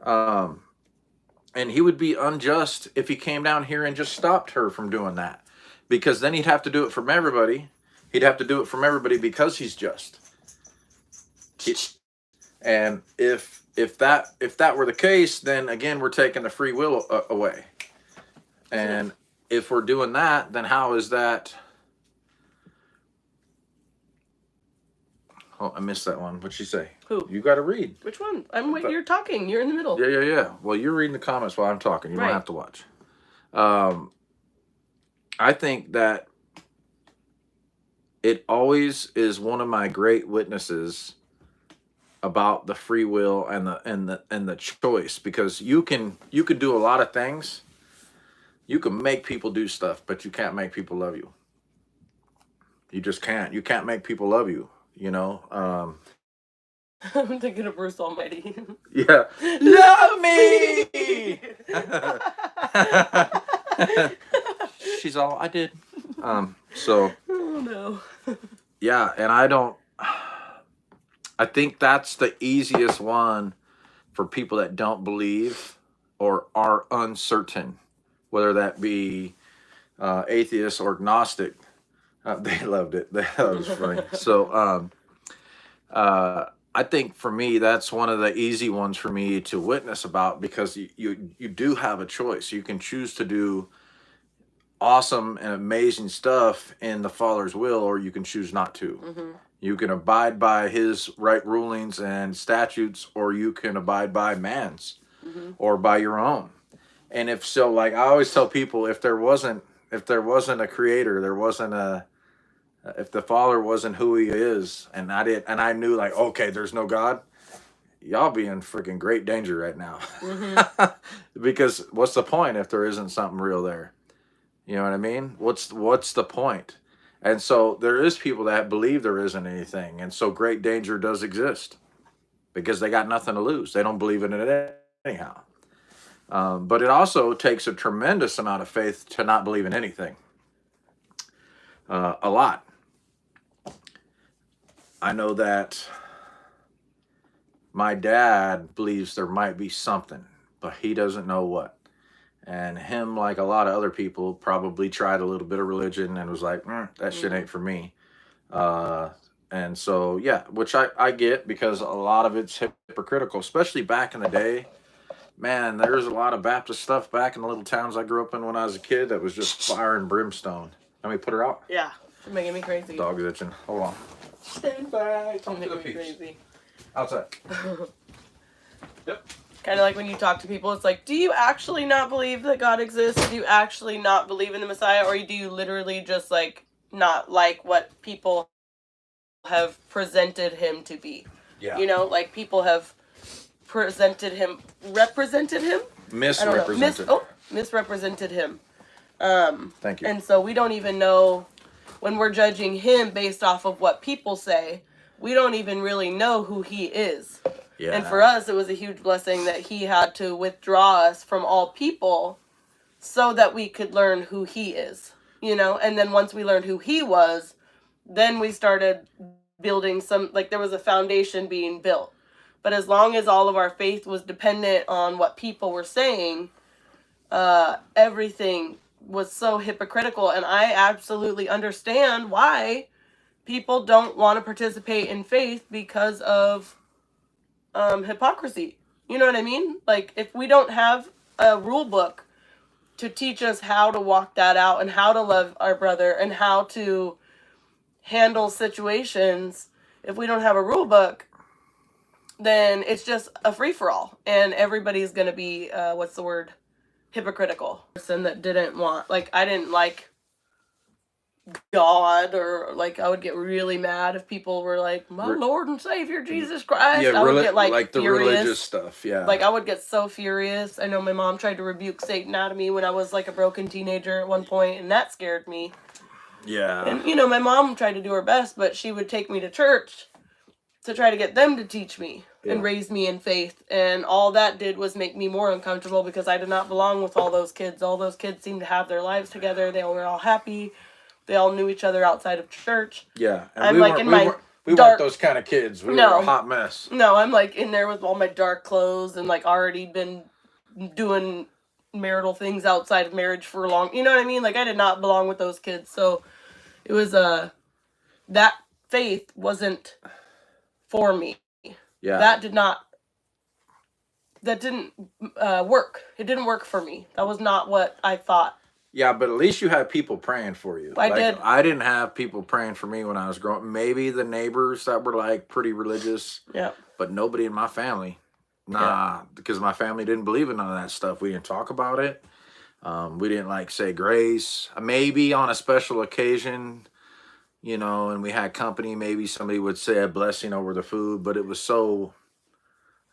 And he would be unjust if he came down here and just stopped her from doing that, because then he'd have to do it from everybody. He'd have to do it from everybody because he's just. And if that were the case, then again we're taking the free will away. And if we're doing that, then how is that? Oh, I missed that one. What'd she say? Who? You got to read. Which one? You're talking. You're in the middle. Yeah. Well, you're reading the comments while I'm talking. You don't have to watch. I think that it always is one of my great witnesses about the free will and the choice, because you can do a lot of things. You can make people do stuff, but you can't make people love you. You just can't. You can't make people love you. You know. I'm thinking of Bruce Almighty. Yeah. Love me. She's all I did. So. Oh no. Yeah, and I think that's the easiest one for people that don't believe or are uncertain, whether that be atheist or agnostic. They loved it. That was funny. So I think for me, that's one of the easy ones for me to witness about, because you do have a choice. You can choose to do awesome and amazing stuff in the Father's will, or you can choose not to. You can abide by his right rulings and statutes, or you can abide by man's or by your own. And if so, like I always tell people, if there wasn't a creator, if the Father wasn't who he is, and I knew like, okay, there's no God, y'all be in freaking great danger right now. Because what's the point if there isn't something real there? You know what I mean? What's the point? And so there is people that believe there isn't anything. And so great danger does exist because they got nothing to lose. They don't believe in it anyhow. But it also takes a tremendous amount of faith to not believe in anything. A lot. I know that my dad believes there might be something, but he doesn't know what. And him, like a lot of other people, probably tried a little bit of religion and was like, that shit ain't for me. And so, yeah, which I get, because a lot of it's hypocritical, especially back in the day. Man, there's a lot of Baptist stuff back in the little towns I grew up in when I was a kid that was just fire and brimstone. Let me put her out. Yeah, you're making me crazy. Dog's itching. Hold on. Stand by. Talk to the peeps. Crazy. Outside. Yep. Kind of like when you talk to people, it's like, do you actually not believe that God exists? Do you actually not believe in the Messiah? Or do you literally just like not like what people have presented him to be? Yeah. You know, like people have represented him? Misrepresented him. Thank you. And so we don't even know, when we're judging him based off of what people say, we don't even really know who he is. Yeah. And for us, it was a huge blessing that he had to withdraw us from all people so that we could learn who he is, you know? And then once we learned who he was, then we started building there was a foundation being built. But as long as all of our faith was dependent on what people were saying, everything was so hypocritical. And I absolutely understand why people don't want to participate in faith because of hypocrisy. You know what I mean? Like, if we don't have a rule book to teach us how to walk that out and how to love our brother and how to handle situations, if we don't have a rule book, then it's just a free-for-all. And everybody's going to be, hypocritical. Person that didn't want, like, I didn't like God, or like I would get really mad if people were like, my Lord and Savior Jesus Christ. Yeah, I would get like the furious. religious stuff. Yeah, like I would get so furious. I know my mom tried to rebuke Satan out of me when I was like a broken teenager at one point, and that scared me. Yeah, and my mom tried to do her best, but she would take me to church to try to get them to teach me and raise me in faith, and all that did was make me more uncomfortable because I did not belong with all those kids. All those kids seemed to have their lives together. They were all happy. They all knew each other outside of church. Yeah. And I'm like in my we weren't those kind of kids. We were a hot mess. No, I'm like in there with all my dark clothes and like already been doing marital things outside of marriage for long. You know what I mean? Like I did not belong with those kids. So it was that faith wasn't for me. Yeah. That didn't work. It didn't work for me. That was not what I thought. Yeah, but at least you had people praying for you. I did. I didn't have people praying for me when I was growing. Maybe the neighbors that were like pretty religious. Yeah. But nobody in my family. Nah, because my family didn't believe in none of that stuff. We didn't talk about it. We didn't like say grace. Maybe on a special occasion, and we had company, maybe somebody would say a blessing over the food, but it was so,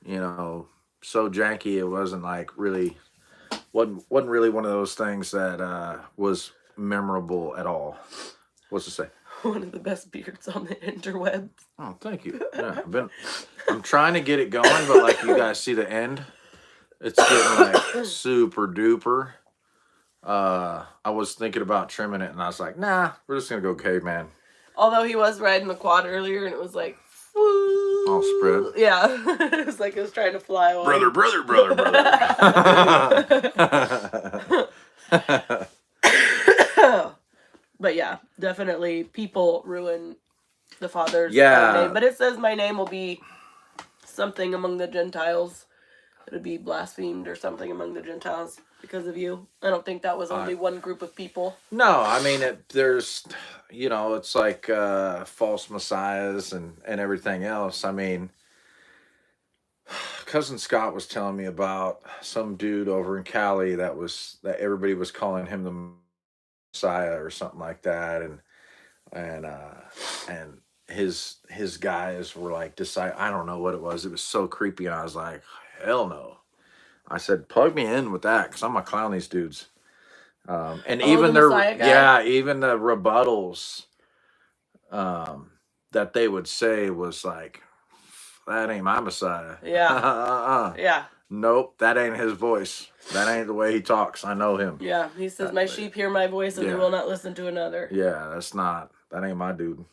so janky. It wasn't like really... wasn't really one of those things that was memorable at all. What's it say? One of the best beards on the interwebs. Oh, thank you. Yeah, I'm trying to get it going, but like you guys see the end, it's getting like super duper. I was thinking about trimming it, and I was like, nah, we're just gonna go caveman. Although he was riding the quad earlier, and it was like, woo. All spread. Yeah, it was like it was trying to fly away. Brother. But yeah, definitely people ruin the Father's name. But it says my name will be something among the Gentiles. It would be blasphemed or something among the Gentiles because of you. I don't think that was only one group of people. No, I mean, there's, it's like false messiahs and everything else. I mean, Cousin Scott was telling me about some dude over in Cali that everybody was calling him the Messiah or something like that, and his guys were like decide. I don't know what it was. It was so creepy, and I was like, hell no. I said, plug me in with that because I'm gonna clown these dudes. And even even the rebuttals that they would say was like, that ain't my Messiah. Yeah. Yeah. Nope, that ain't his voice. That ain't the way he talks. I know him. Yeah, he says, my sheep hear my voice and they will not listen to another. Yeah, that ain't my dude.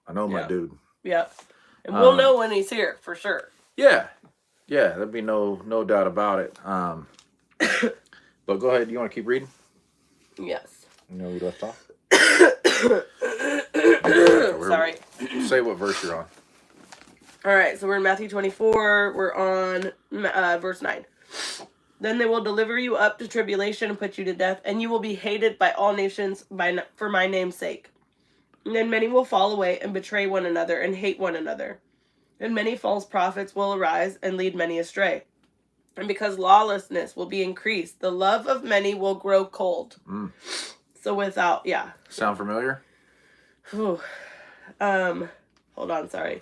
I know my dude. Yeah. And we'll know when he's here, for sure. Yeah. Yeah, there'd be no doubt about it. But go ahead, you want to keep reading? Yes. We left off? Sorry. Say what verse you're on. All right, so we're in Matthew 24. We're on verse 9. Then they will deliver you up to tribulation and put you to death, and you will be hated by all nations for my name's sake. And then many will fall away and betray one another and hate one another. And many false prophets will arise and lead many astray. And because lawlessness will be increased, the love of many will grow cold. So Sound familiar? Hold on, sorry.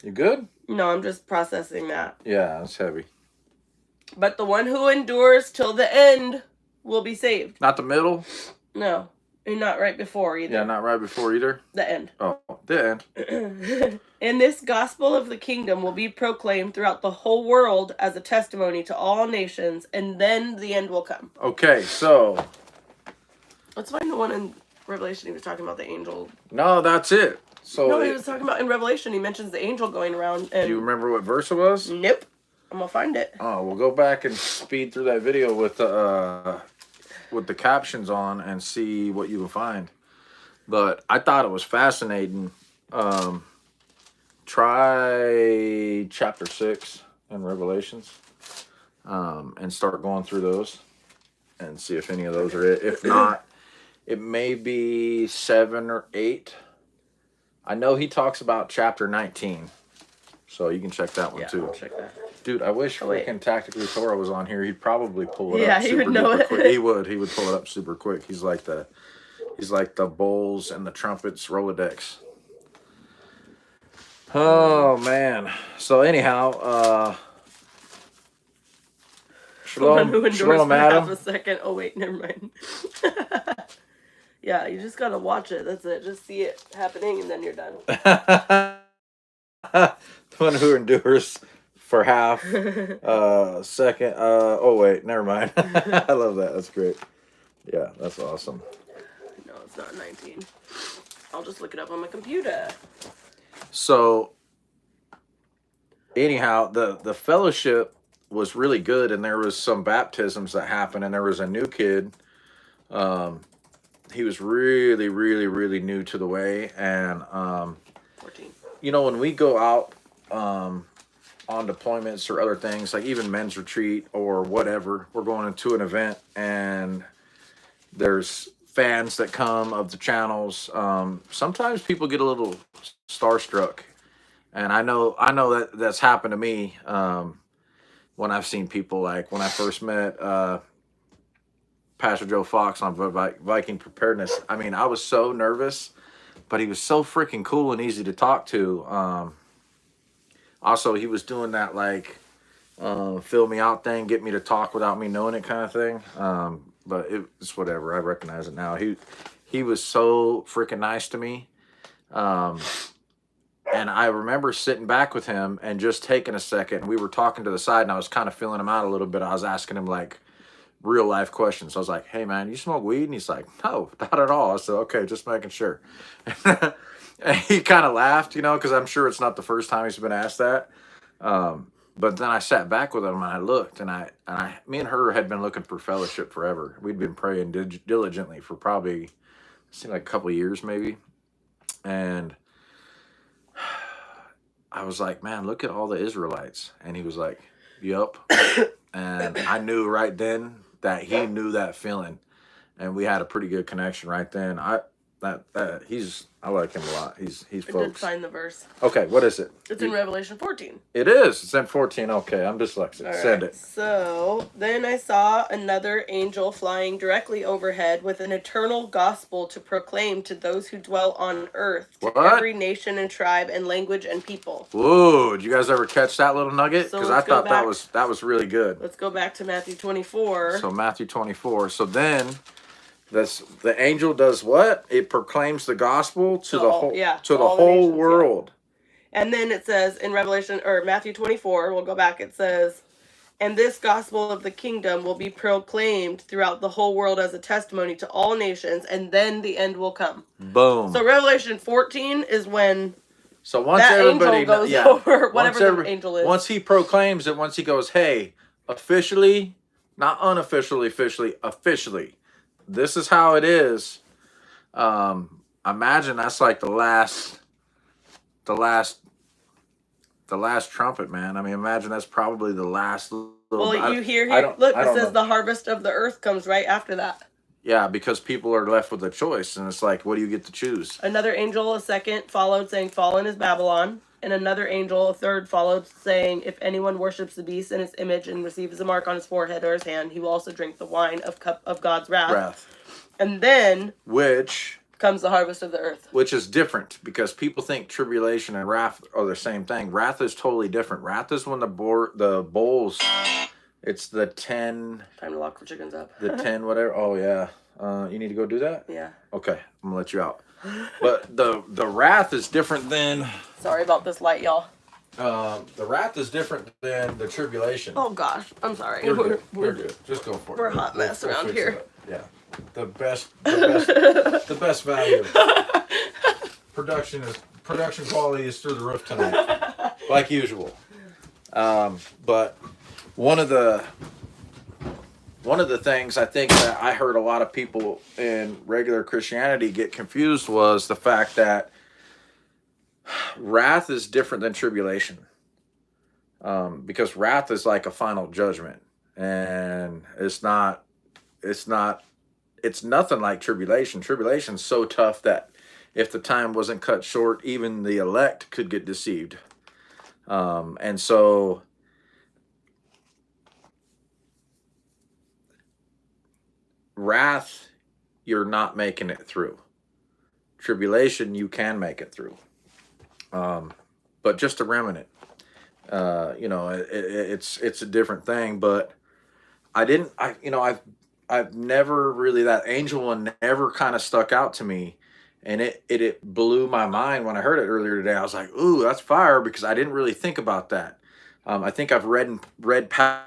You good? No, I'm just processing that. Yeah, that's heavy. But the one who endures till the end will be saved. Not the middle? No. And not right before either. Yeah, not right before either? The end. Oh, the end. And this gospel of the kingdom will be proclaimed throughout the whole world as a testimony to all nations, and then the end will come. Okay, so... Let's find the one in Revelation he was talking about, the angel. No, that's it. So he was talking about in Revelation, he mentions the angel going around. And do you remember what verse it was? Nope. I'm going to find it. Oh, we'll go back and speed through that video with the captions on and see what you can find. But I thought it was fascinating. Try chapter 6 in Revelations and start going through those and see if any of those are it. If not, it may be 7 or 8. I know he talks about chapter 19. So you can check that one too. I'll check that. Dude, I wish freaking Tactically Torah was on here. He'd probably pull it up. Yeah, he would know it. Quick. He would pull it up super quick. He's like the bowls and the trumpets Rolodex. Oh man. So anyhow, Shalom, Adam. Half a second. Oh wait, never mind. Yeah, you just gotta watch it. That's it. Just see it happening, and then you're done. The one who endures for half second. Oh wait, never mind. I love that. That's great. Yeah, that's awesome. No, it's not 19. I'll just look it up on my computer. So anyhow, the fellowship was really good, and there was some baptisms that happened, and there was a new kid. He was really, really, really new to the way, and 14. You know, when we go out on deployments or other things, like even men's retreat or whatever, we're going into an event and there's fans that come of the channels. Sometimes people get a little starstruck, and I know that's happened to me when I've seen people, like when I first met Pastor Joe Fox on Viking Preparedness. I mean, I was so nervous, but he was so freaking cool and easy to talk to. Also, he was doing that like fill me out thing, get me to talk without me knowing it kind of thing. But it's whatever. I recognize it now. He was so freaking nice to me. And I remember sitting back with him and just taking a second. We were talking to the side, and I was kind of feeling him out a little bit. I was asking him like real life questions. I was like, "Hey man, you smoke weed?" And he's like, "No, not at all." I said, "Okay, just making sure." And he kind of laughed, you know, because I'm sure it's not the first time he's been asked that. But then I sat back with him and I looked, and me and her had been looking for fellowship forever. We'd been praying diligently for probably, it seemed like a couple of years maybe. And I was like, "Man, look at all the Israelites." And he was like, "Yup." And I knew right then that he knew that feeling, and we had a pretty good connection right then. I like him a lot. He's I folks. did find the verse. Okay, what is it? It's in Revelation 14. It is. It's in 14. Okay, I'm dyslexic. All Send right. it. So then I saw another angel flying directly overhead with an eternal gospel to proclaim to those who dwell on earth, to every nation and tribe and language and people. Whoa! Did you guys ever catch that little nugget? Because I thought that was really good. Let's go back to Matthew 24. So Matthew 24. So then, the angel does what? It proclaims the gospel to the whole world. Yeah. And then it says in Matthew 24, we'll go back, it says, "And this gospel of the kingdom will be proclaimed throughout the whole world as a testimony to all nations, and then the end will come." Boom. So Revelation 14 is when once that everybody angel goes over, whatever the angel is. Once he proclaims it, once he goes, "Hey, officially, not unofficially, officially, this is how it is." Imagine that's like the last trumpet, man. I mean, imagine that's probably the last little. Well, you hear here. Look, it says the harvest of the earth comes right after that. Yeah, because people are left with a choice, and it's like, what do you get to choose? Another angel, a second, followed, saying, "Fallen is Babylon." And another angel, a third, followed, saying, "If anyone worships the beast and its image and receives a mark on his forehead or his hand, he will also drink the wine of God's wrath." And then, which comes the harvest of the earth. Which is different, because people think tribulation and wrath are the same thing. Wrath is totally different. Wrath is when the bowls, it's the 10. Time to lock the chickens up. The 10, whatever. Oh, yeah. You need to go do that? Yeah. Okay, I'm going to let you out. But the wrath is different than... Sorry about this light, y'all. The wrath is different than the tribulation. Oh, gosh. I'm sorry. We're good. Just go for it. We're a hot mess around here. Yeah. The best value. Production quality is through the roof tonight, like usual. But one of the things I think that I heard a lot of people in regular Christianity get confused was the fact that wrath is different than tribulation. Because wrath is like a final judgment, and it's nothing like tribulation. Tribulation's so tough that if the time wasn't cut short, even the elect could get deceived. And so wrath, you're not making it through. Tribulation, you can make it through. But just a remnant, it's a different thing. But I've never really, that angel one never kind of stuck out to me, and it blew my mind when I heard it earlier today. I was like, ooh, that's fire, because I didn't really think about that. I think I've read past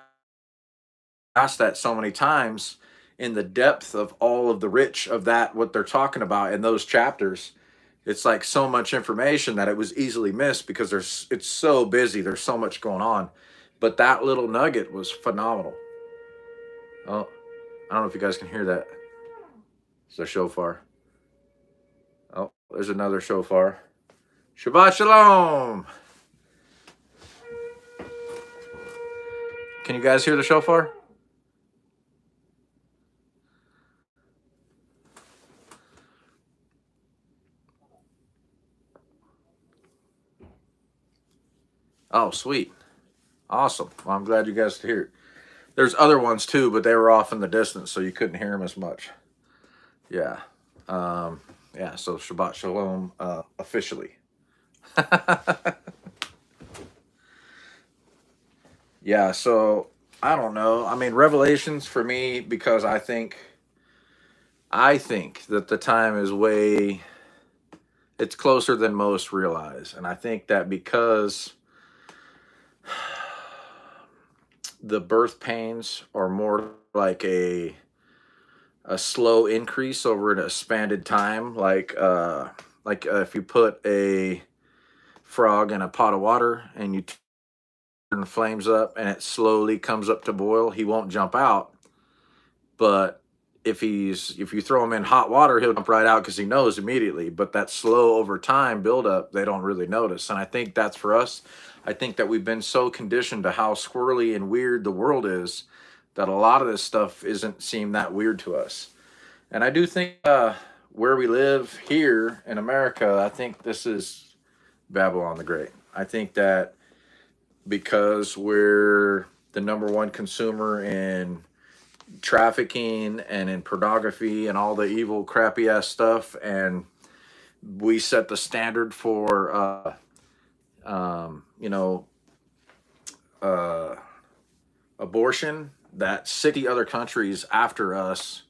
that so many times, in the depth of all of the rich of that, what they're talking about in those chapters. It's like so much information that it was easily missed because it's so busy. There's so much going on. But that little nugget was phenomenal. Oh, I don't know if you guys can hear that. It's a shofar. Oh, there's another shofar. Shabbat shalom. Can you guys hear the shofar? Oh, sweet. Awesome. Well, I'm glad you guys could hear it. There's other ones too, but they were off in the distance, so you couldn't hear them as much. Yeah. Yeah, so Shabbat Shalom officially. Yeah, so I don't know. I mean, Revelations for me, because I think that the time is it's closer than most realize. And I think that because the birth pains are more like a slow increase over an expanded time, like if you put a frog in a pot of water and you turn the flames up and it slowly comes up to boil, he won't jump out. But if you throw him in hot water, he'll jump right out because he knows immediately. But that slow over time buildup, they don't really notice. And I think that's for us. I think that we've been so conditioned to how squirrely and weird the world is, that a lot of this stuff isn't seem that weird to us. And I do think where we live here in America, I think this is Babylon the Great. I think that because we're the number one consumer in trafficking and in pornography and all the evil, crappy ass stuff, and we set the standard for, abortion, that 60 other countries after us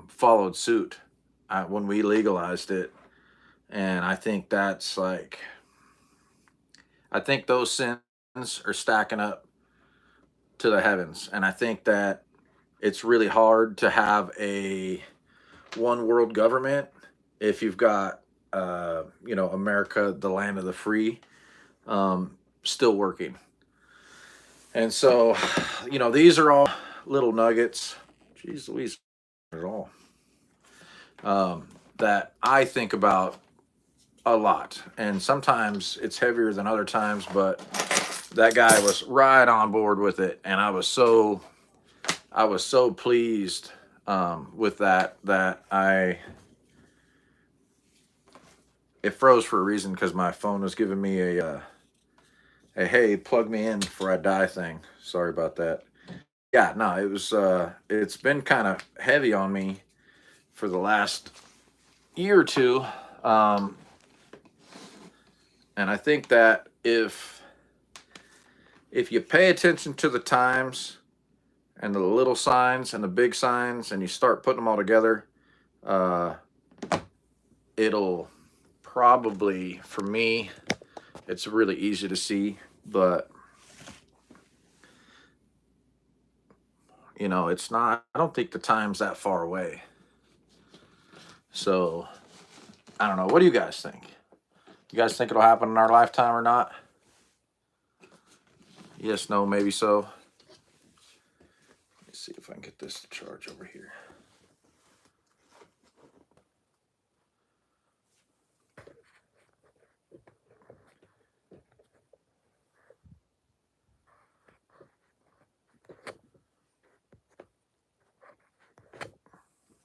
followed suit when we legalized it. And I think that's like, I think those sins are stacking up to the heavens. And I think that it's really hard to have a one world government if you've got, America, the land of the free, still working. And so, these are all little nuggets. Jeez Louise, at all. That I think about a lot. And sometimes it's heavier than other times, but that guy was right on board with it. And I was so pleased with that it froze for a reason, because my phone was giving me a hey, plug me in before I die thing. Sorry about that. Yeah, no, it's been kind of heavy on me for the last year or two. And I think that if you pay attention to the times and the little signs and the big signs, and you start putting them all together, it'll probably, for me, it's really easy to see. But it's not, I don't think the time's that far away. So I don't know. What do you guys think? You guys think it'll happen in our lifetime or not? Yes, no, maybe so. Let me see if I can get this to charge over here.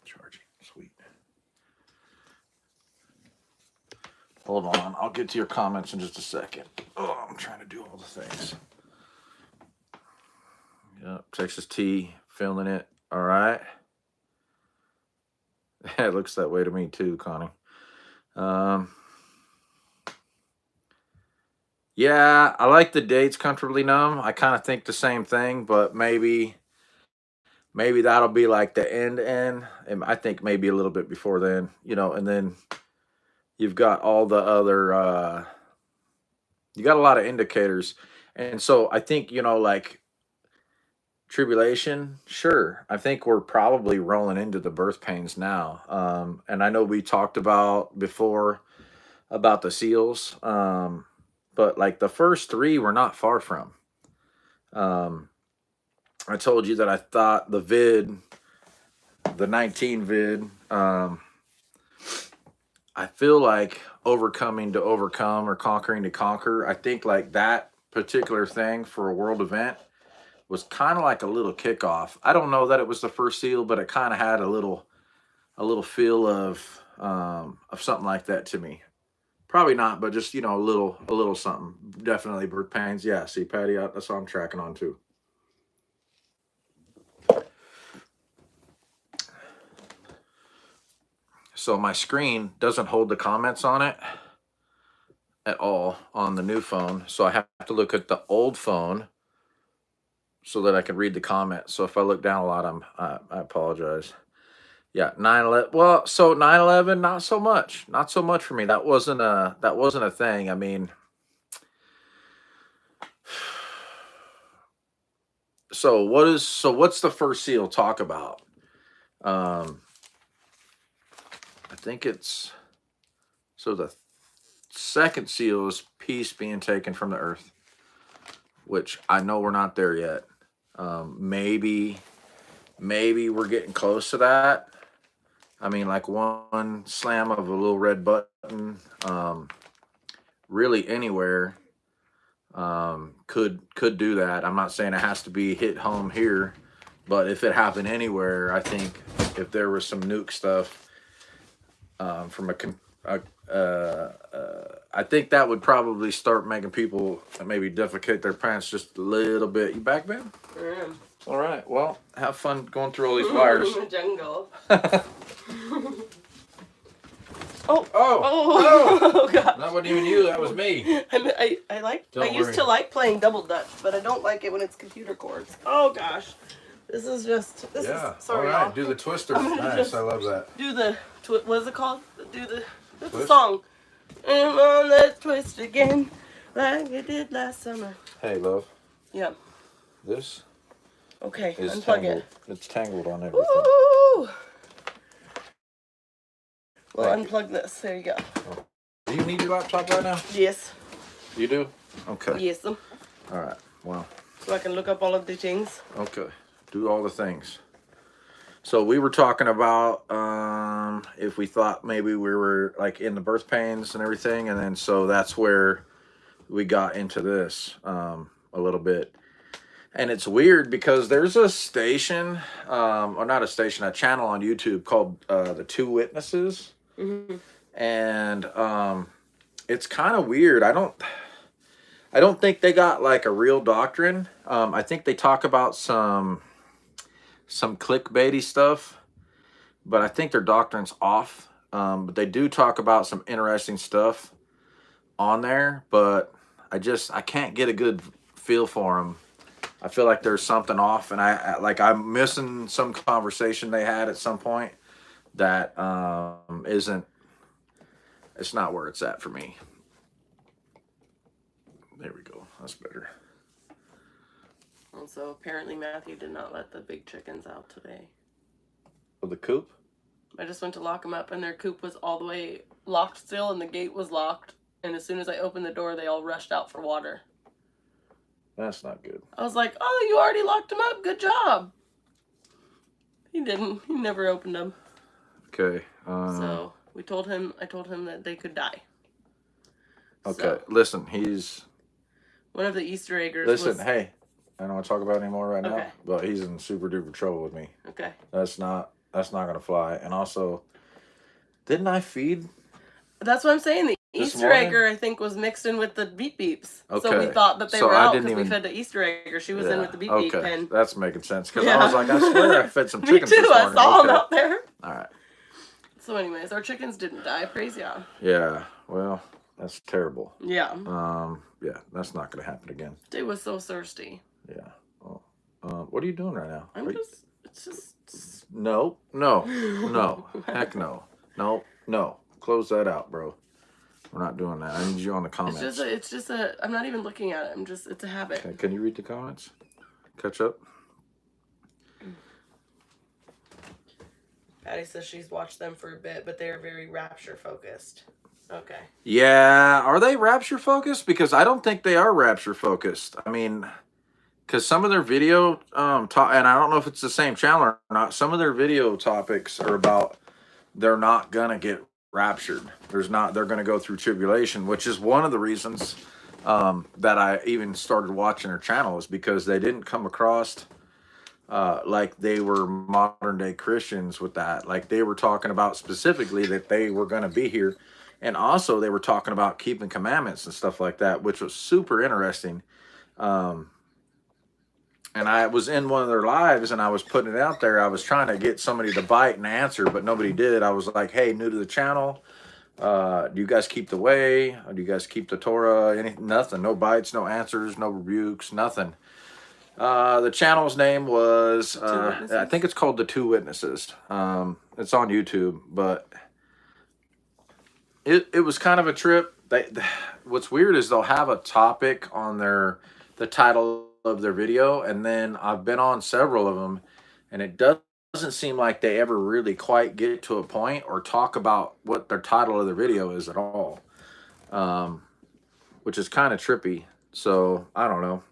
Charging, sweet. Hold on. I'll get to your comments in just a second. Oh, I'm trying to do all the things. Yep. Texas T, feeling it. All right. It looks that way to me too, Connie. Yeah, I like the dates comfortably numb. I kind of think the same thing, but maybe that'll be like the end. And I think maybe a little bit before then, and then you've got all the other you got a lot of indicators. And so I think, like tribulation, sure. I think we're probably rolling into the birth pains now. And I know we talked about before about the seals. But like the first three we're not far from. I told you that I thought the 19 vid, I feel like overcoming to overcome or conquering to conquer. I think like that particular thing for a world event was kind of like a little kickoff. I don't know that it was the first seal, but it kind of had a little feel of something like that to me. Probably not, but just, a little something. Definitely birth pains. Yeah, see, Patty, that's what I'm tracking on too. So my screen doesn't hold the comments on it at all on the new phone. So I have to look at the old phone so that I can read the comments. So if I look down a lot, I apologize. Yeah, 9/11. Well, so 9/11, not so much. Not so much for me. That wasn't a thing. I mean, so what's the first seal talk about? I think it's the second seal is peace being taken from the earth, which I know we're not there yet. Maybe we're getting close to that. I mean, like one slam of a little red button, really anywhere, could do that. I'm not saying it has to be hit home here, but if it happened anywhere, I think if there was some nuke stuff from I think that would probably start making people maybe defecate their pants just a little bit. You back, man? I am. All right. Well, have fun going through all these wires. Jungle. Oh, God. That wasn't even you. That was me. I used to like playing double dutch, but I don't like it when it's computer cords. Oh gosh, this is sorry. All right. Y'all. Do the twister. I'm gonna Nice. just I love that. Do the what is it called? What's the Twist? song? I'm on that twist again, like I did last summer. Hey, love. Yeah. This Okay. is Unplug tangled. it. It's tangled on everything. Ooh. Well, unplug this. There you go. Do you need your laptop right now? Yes. You do? Okay. Yes. All right. Well. So I can look up all of the things. Okay. Do all the things. So we were talking about if we thought maybe we were like in the birth pains and everything, and then so that's where we got into this a little bit. And it's weird because there's a station, or not a station, a channel on YouTube called The Two Witnesses. Mm-hmm. And it's kind of weird. I don't think they got like a real doctrine. I think they talk about some clickbaity stuff, but I think their doctrine's off. But they do talk about some interesting stuff on there, but I can't get a good feel for them. I feel like there's something off, and I'm missing some conversation they had at some point that it's not where it's at for me. There we go. That's better. Also, apparently Matthew did not let the big chickens out today. Oh, the coop? I just went to lock them up, and their coop was all the way locked still, and the gate was locked. And as soon as I opened the door, they all rushed out for water. That's not good. I was like, "Oh, you already locked them up. Good job." He didn't. He never opened them. Okay. So I told him that they could die. Okay. So, Listen, he's one of the Easter eggers. Hey, I don't want to talk about it anymore right now, but he's in super duper trouble with me. Okay. That's not gonna fly. And also, didn't I feed? That's what I'm saying. Easter egger, I think, was mixed in with the beep beeps. Okay. So we thought that they So were I out didn't because we even- fed the Easter egger. She was in with the beep beep Okay, pin. that's making sense because I was like, I swear I fed some Me chickens too. this I morning. saw them out there. All right. So, anyways, our chickens didn't die. Praise ya. Yeah. Well, that's terrible. Yeah. Yeah, that's not going to happen again. They was so thirsty. Yeah. Oh. What are you doing right now? It's just. No. Heck no. No. Close that out, bro. We're not doing that. I need you on the comments. It's just a. I'm not even looking at it. It's a habit. Okay, can you read the comments? Catch up. Patty says she's watched them for a bit, but they are very rapture focused. Okay. Yeah, are they rapture focused? Because I don't think they are rapture focused. I mean, because some of their video and I don't know if it's the same channel or not. Some of their video topics are about they're not gonna get raptured. They're gonna go through tribulation, which is one of the reasons that I even started watching their channel, is because they didn't come across like they were modern day Christians with that. Like they were talking about specifically that they were gonna be here. And also they were talking about keeping commandments and stuff like that, which was super interesting. And I was in one of their lives and I was putting it out there. I was trying to get somebody to bite and answer, but nobody did. I was like, hey, new to the channel. Do you guys keep the way? Or do you guys keep the Torah? Nothing. No bites, no answers, no rebukes, nothing. The channel's name was, I think it's called The Two Witnesses. It's on YouTube, but it was kind of a trip. What's weird is they'll have a topic on the title of their video, and then I've been on several of them, and it doesn't seem like they ever really quite get to a point or talk about what their title of the video is at all, which is kind of trippy. So I don't know.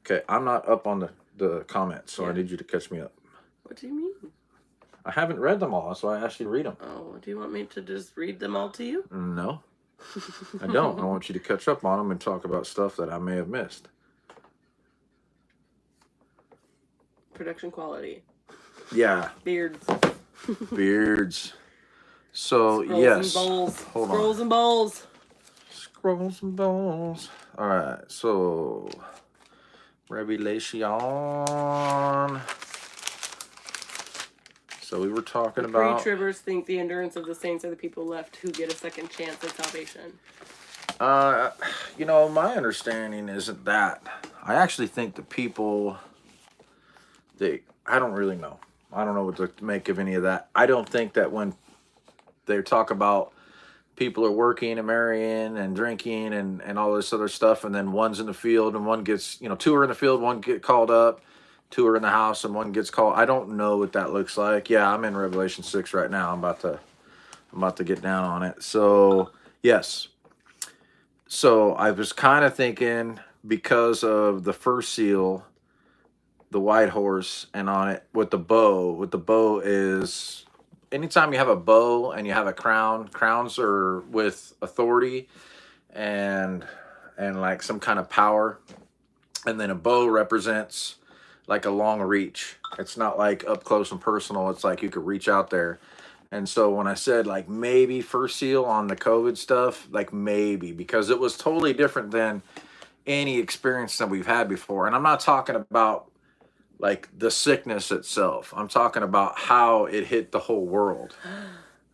Okay, I'm not up on the comments, so I need you to catch me up. What do you mean? I haven't read them all, so I asked you to read them. Oh, do you want me to just read them all to you? No, I don't. I want you to catch up on them and talk about stuff that I may have missed. Production quality. Yeah. Beards. Beards. So, Scrolls yes. and bowls. Hold on. Scrolls and bowls. Scrolls and bowls. All right, so Revelation. So we were talking about... Pre-tribbers think the endurance of the saints are the people left who get a second chance at salvation. You know, my understanding isn't that. I actually think the people... I don't really know. I don't know what to make of any of that. I don't think that when they talk about people are working and marrying and drinking and all this other stuff, and then one's in the field and one gets, two are in the field, one get called up, two are in the house and one gets called. I don't know what that looks like. Yeah, I'm in Revelation 6 right now. I'm about to get down on it. So, yes. So I was kind of thinking, because of the first seal, the white horse, and on it with the bow is, anytime you have a bow and you have a crown, crowns are with authority and like some kind of power. And then a bow represents like a long reach. It's not like up close and personal. It's like you could reach out there. And so when I said like maybe first seal on the COVID stuff, like maybe, because it was totally different than any experience that we've had before. And I'm not talking about like the sickness itself. I'm talking about how it hit the whole world,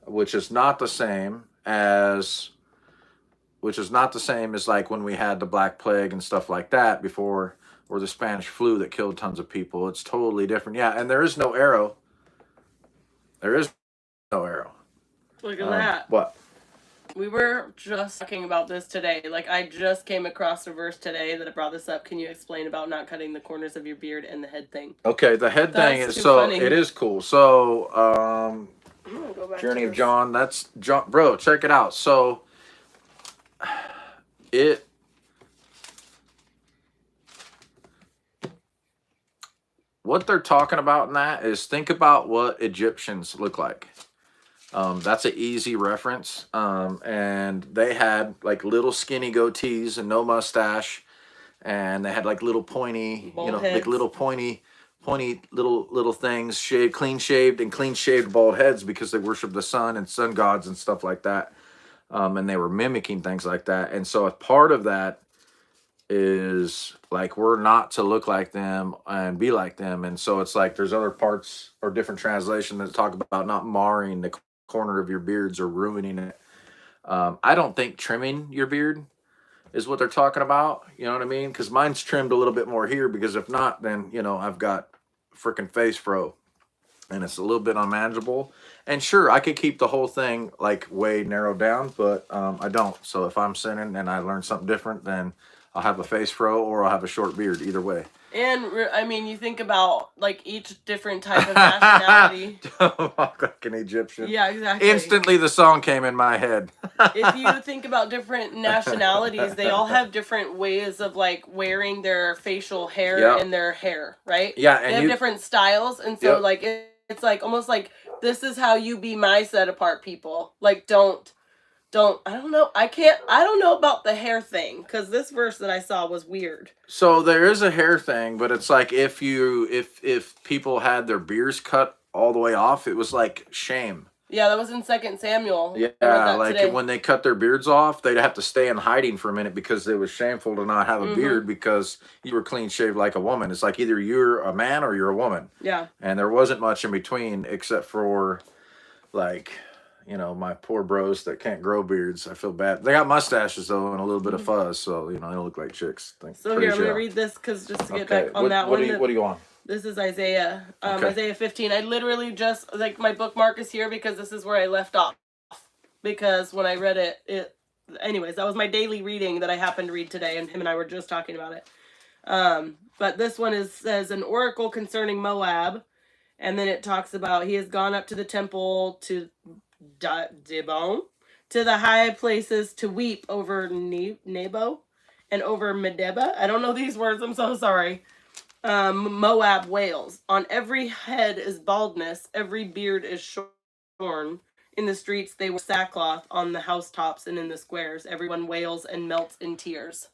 which is not the same as like when we had the Black Plague and stuff like that before, or the Spanish flu that killed tons of people. It's totally different. Yeah, and there is no arrow. There is no arrow. Look at that. What? We were just talking about this today. Like, I just came across a verse today that brought this up. Can you explain about not cutting the corners of your beard and the head thing? Okay, the head thing is funny. It is cool. So, I'm gonna go back Journey to of this. John. That's John, bro. Check it out. So, what they're talking about in that is, think about what Egyptians look like. That's an easy reference. And they had like little skinny goatees and no mustache, and they had like little pointy, Bald like heads. little pointy little things, clean shaved bald heads, because they worship the sun and sun gods and stuff like that. and they were mimicking things like that. And so a part of that is like we're not to look like them and be like them. And so it's like there's other parts or different translation that talk about not marring the corner of your beards or ruining it. I don't think trimming your beard is what they're talking about. You know what I mean? Because mine's trimmed a little bit more here. Because if not, then I've got freaking face fro, and it's a little bit unmanageable. And sure, I could keep the whole thing like way narrowed down, but I don't. So if I'm sinning and I learn something different, then I'll have a face fro or I'll have a short beard. Either way. And I mean, you think about like each different type of nationality. Don't walk like an Egyptian. Yeah, exactly. Instantly, the song came in my head. If you think about different nationalities, they all have different ways of like wearing their facial hair and their hair, right? Yeah, and they have different styles, and so like it's like almost like this is how you be my set apart people. Like don't. I don't know. I don't know about the hair thing because this verse that I saw was weird. So there is a hair thing, but it's like if people had their beards cut all the way off, it was like shame. Yeah, that was in 2 Samuel. Yeah, like when they cut their beards off, they'd have to stay in hiding for a minute because it was shameful to not have a beard because you were clean shaved like a woman. It's like either you're a man or you're a woman. Yeah. And there wasn't much in between except for like, my poor bros that can't grow beards. I feel bad. They got mustaches though and a little bit of fuzz, so they don't look like chicks. So here, I'm gonna read this because just to get back on that one. What do you want? This is Isaiah, Isaiah 15. I literally just like my bookmark is here because this is where I left off. Because when I read it, anyways, that was my daily reading that I happened to read today, and him and I were just talking about it. But this one says an oracle concerning Moab, and then it talks about he has gone up to the temple to Dibon, to the high places to weep over Nebo and over Medeba. I don't know these words. I'm so sorry. Moab wails. On every head is baldness. Every beard is shorn. In the streets they wear sackcloth. On the housetops and in the squares, everyone wails and melts in tears.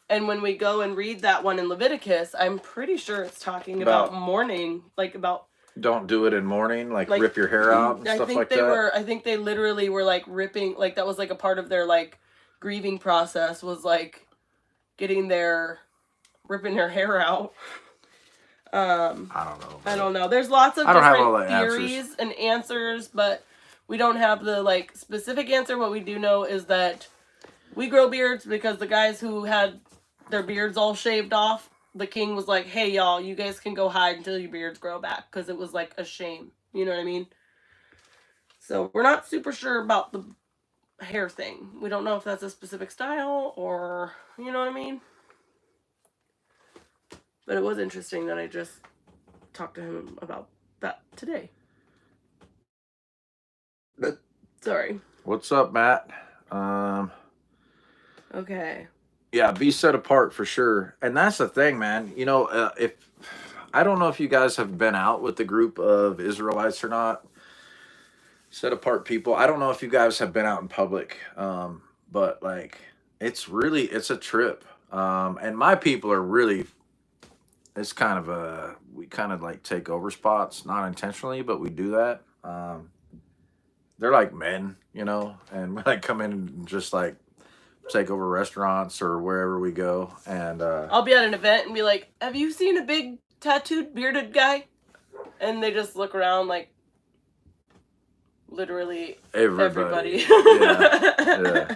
And when we go and read that one in Leviticus, I'm pretty sure it's talking about mourning, like about. Don't do it in mourning, like rip your hair out and stuff like that. I think they literally were like ripping, like that was like a part of their like grieving process was like ripping their hair out. I don't know. I don't know. There's lots of different theories and answers, but we don't have the like specific answer. What we do know is that we grow beards because the guys who had their beards all shaved off, the king was like, hey, y'all, you guys can go hide until your beards grow back because it was like a shame. You know what I mean? So we're not super sure about the hair thing. We don't know if that's a specific style or, you know what I mean? But it was interesting that I just talked to him about that today. Sorry. What's up, Matt? Okay. Yeah, be set apart for sure. And that's the thing, man. If I don't know if you guys have been out with the group of Israelites or not, set apart people. I don't know if you guys have been out in public, but like it's a trip. And my people are really. It's kind of we kind of like take over spots, not intentionally, but we do that. They're like men, and we like come in and just like take over restaurants or wherever we go. And I'll be at an event and be like, have you seen a big tattooed bearded guy? And they just look around like literally everybody. Yeah.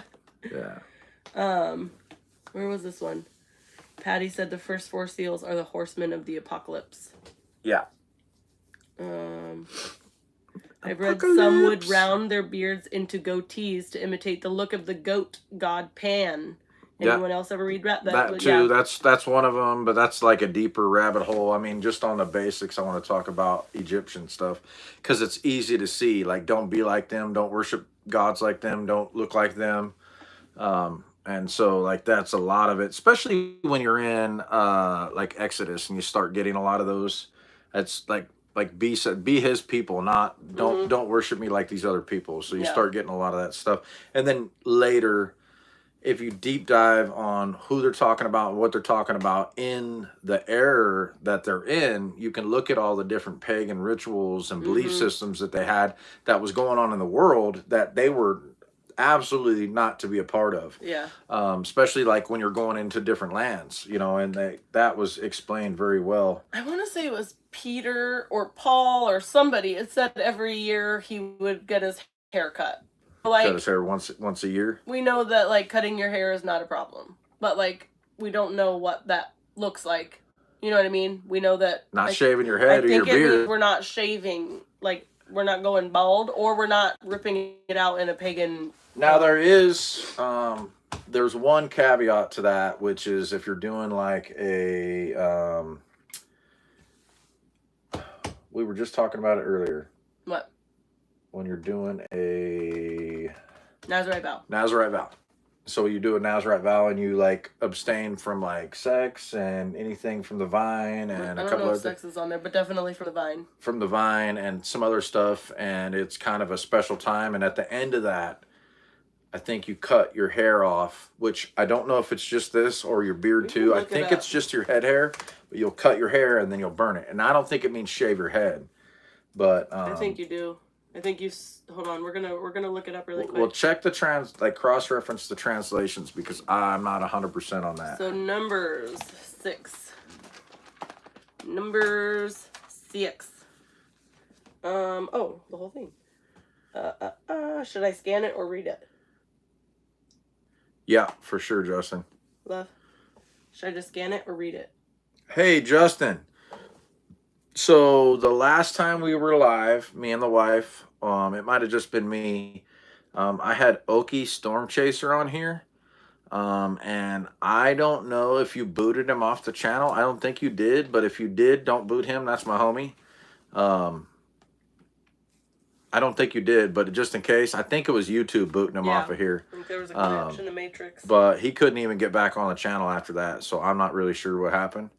Where was this one? Patty said the first 4 seals are the horsemen of the apocalypse. Yeah. I've read some would round their beards into goatees to imitate the look of the goat god Pan. Anyone else ever read that? That too. Yeah. That's one of them, but that's like a deeper rabbit hole. I mean, just on the basics, I want to talk about Egyptian stuff because it's easy to see. Like, don't be like them. Don't worship gods like them. Don't look like them. And so like that's a lot of it, especially when you're in like Exodus and you start getting a lot of those. That's like be his people, not don't worship me like these other people. So you start getting a lot of that stuff. And then later, if you deep dive on who they're talking about and what they're talking about in the error that they're in, you can look at all the different pagan rituals and belief systems that they had that was going on in the world that they were absolutely not to be a part of. Yeah. Especially like when you're going into different lands, you know, and that was explained very well. I want to say it was Peter or Paul or somebody. It said every year he would get his hair cut. Like, cut his hair once a year. We know that like cutting your hair is not a problem, but like we don't know what that looks like. You know what I mean? We know that not shaving your head or your beard. Means we're not shaving, like we're not going bald, or we're not ripping it out in a pagan. Now there is there's one caveat to that, which is if you're doing like a we were just talking about it earlier. What? When you're doing a Nazarite vow. Nazarite vow. So you do a Nazarite vow and you like abstain from like sex and anything from the vine and I don't know if sex is on there, but definitely from the vine. From the vine and some other stuff, and it's kind of a special time. And at the end of that, I think you cut your hair off, which I don't know if it's just this or your beard too. I think it's just your head hair, but you'll cut your hair and then you'll burn it. And I don't think it means shave your head, but I think you do. I think you. Hold on, we're gonna look it up really quick. Well, check the cross-reference the translations because I'm not 100% on that. So Numbers 6. Numbers 6. Oh, the whole thing. Should I scan it or read it? Yeah, for sure, Justin. Love. Should I just scan it or read it? Hey, Justin. So the last time we were live, me and the wife, it might have just been me. I had Okie Storm Chaser on here. And I don't know if you booted him off the channel. I don't think you did, but if you did, don't boot him. That's my homie. I don't think you did, but just in case, I think it was YouTube booting him off of here. I think there was a glitch in the Matrix. But he couldn't even get back on the channel after that, so I'm not really sure what happened.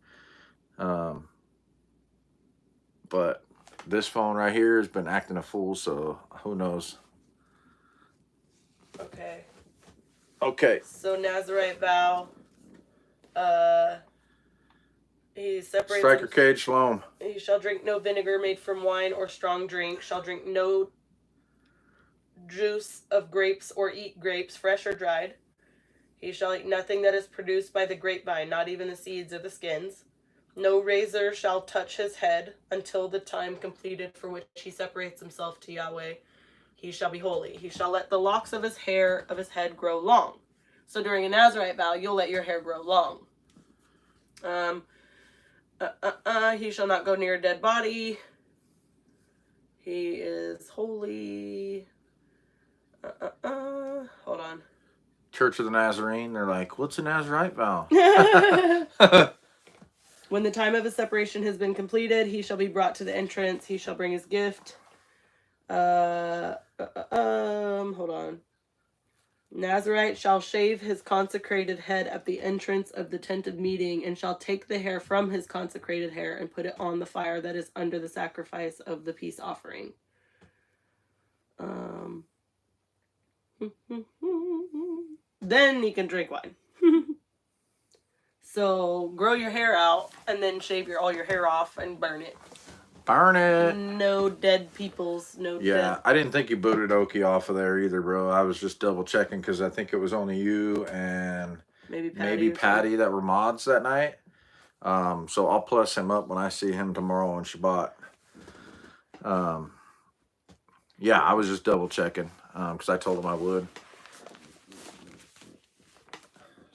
But this phone right here has been acting a fool, so who knows? Okay. Okay. So Nazarite vow. He separates. Striker Cage Shalom. He shall drink no vinegar made from wine or strong drink. Shall drink no juice of grapes or eat grapes, fresh or dried. He shall eat nothing that is produced by the grapevine, not even the seeds or the skins. No razor shall touch his head until the time completed for which he separates himself to Yahweh. He shall be holy. He shall let the locks of his hair of his head grow long. So during a Nazarite vow, you'll let your hair grow long. He shall not go near a dead body. He is holy. Hold on. Church of the Nazarene, they're like, what's a Nazarite vow? When the time of his separation has been completed, he shall be brought to the entrance. He shall bring his gift. Hold on. Nazarite shall shave his consecrated head at the entrance of the tent of meeting, and shall take the hair from his consecrated hair and put it on the fire that is under the sacrifice of the peace offering. Then he can drink wine. So grow your hair out and then shave all your hair off and burn it. Burn it. No dead peoples. No. Yeah, dead. I didn't think you booted Okie off of there either, bro. I was just double checking because I think it was only you and maybe Patty that were mods that night. So I'll plus him up when I see him tomorrow on Shabbat. Yeah, I was just double checking because I told him I would.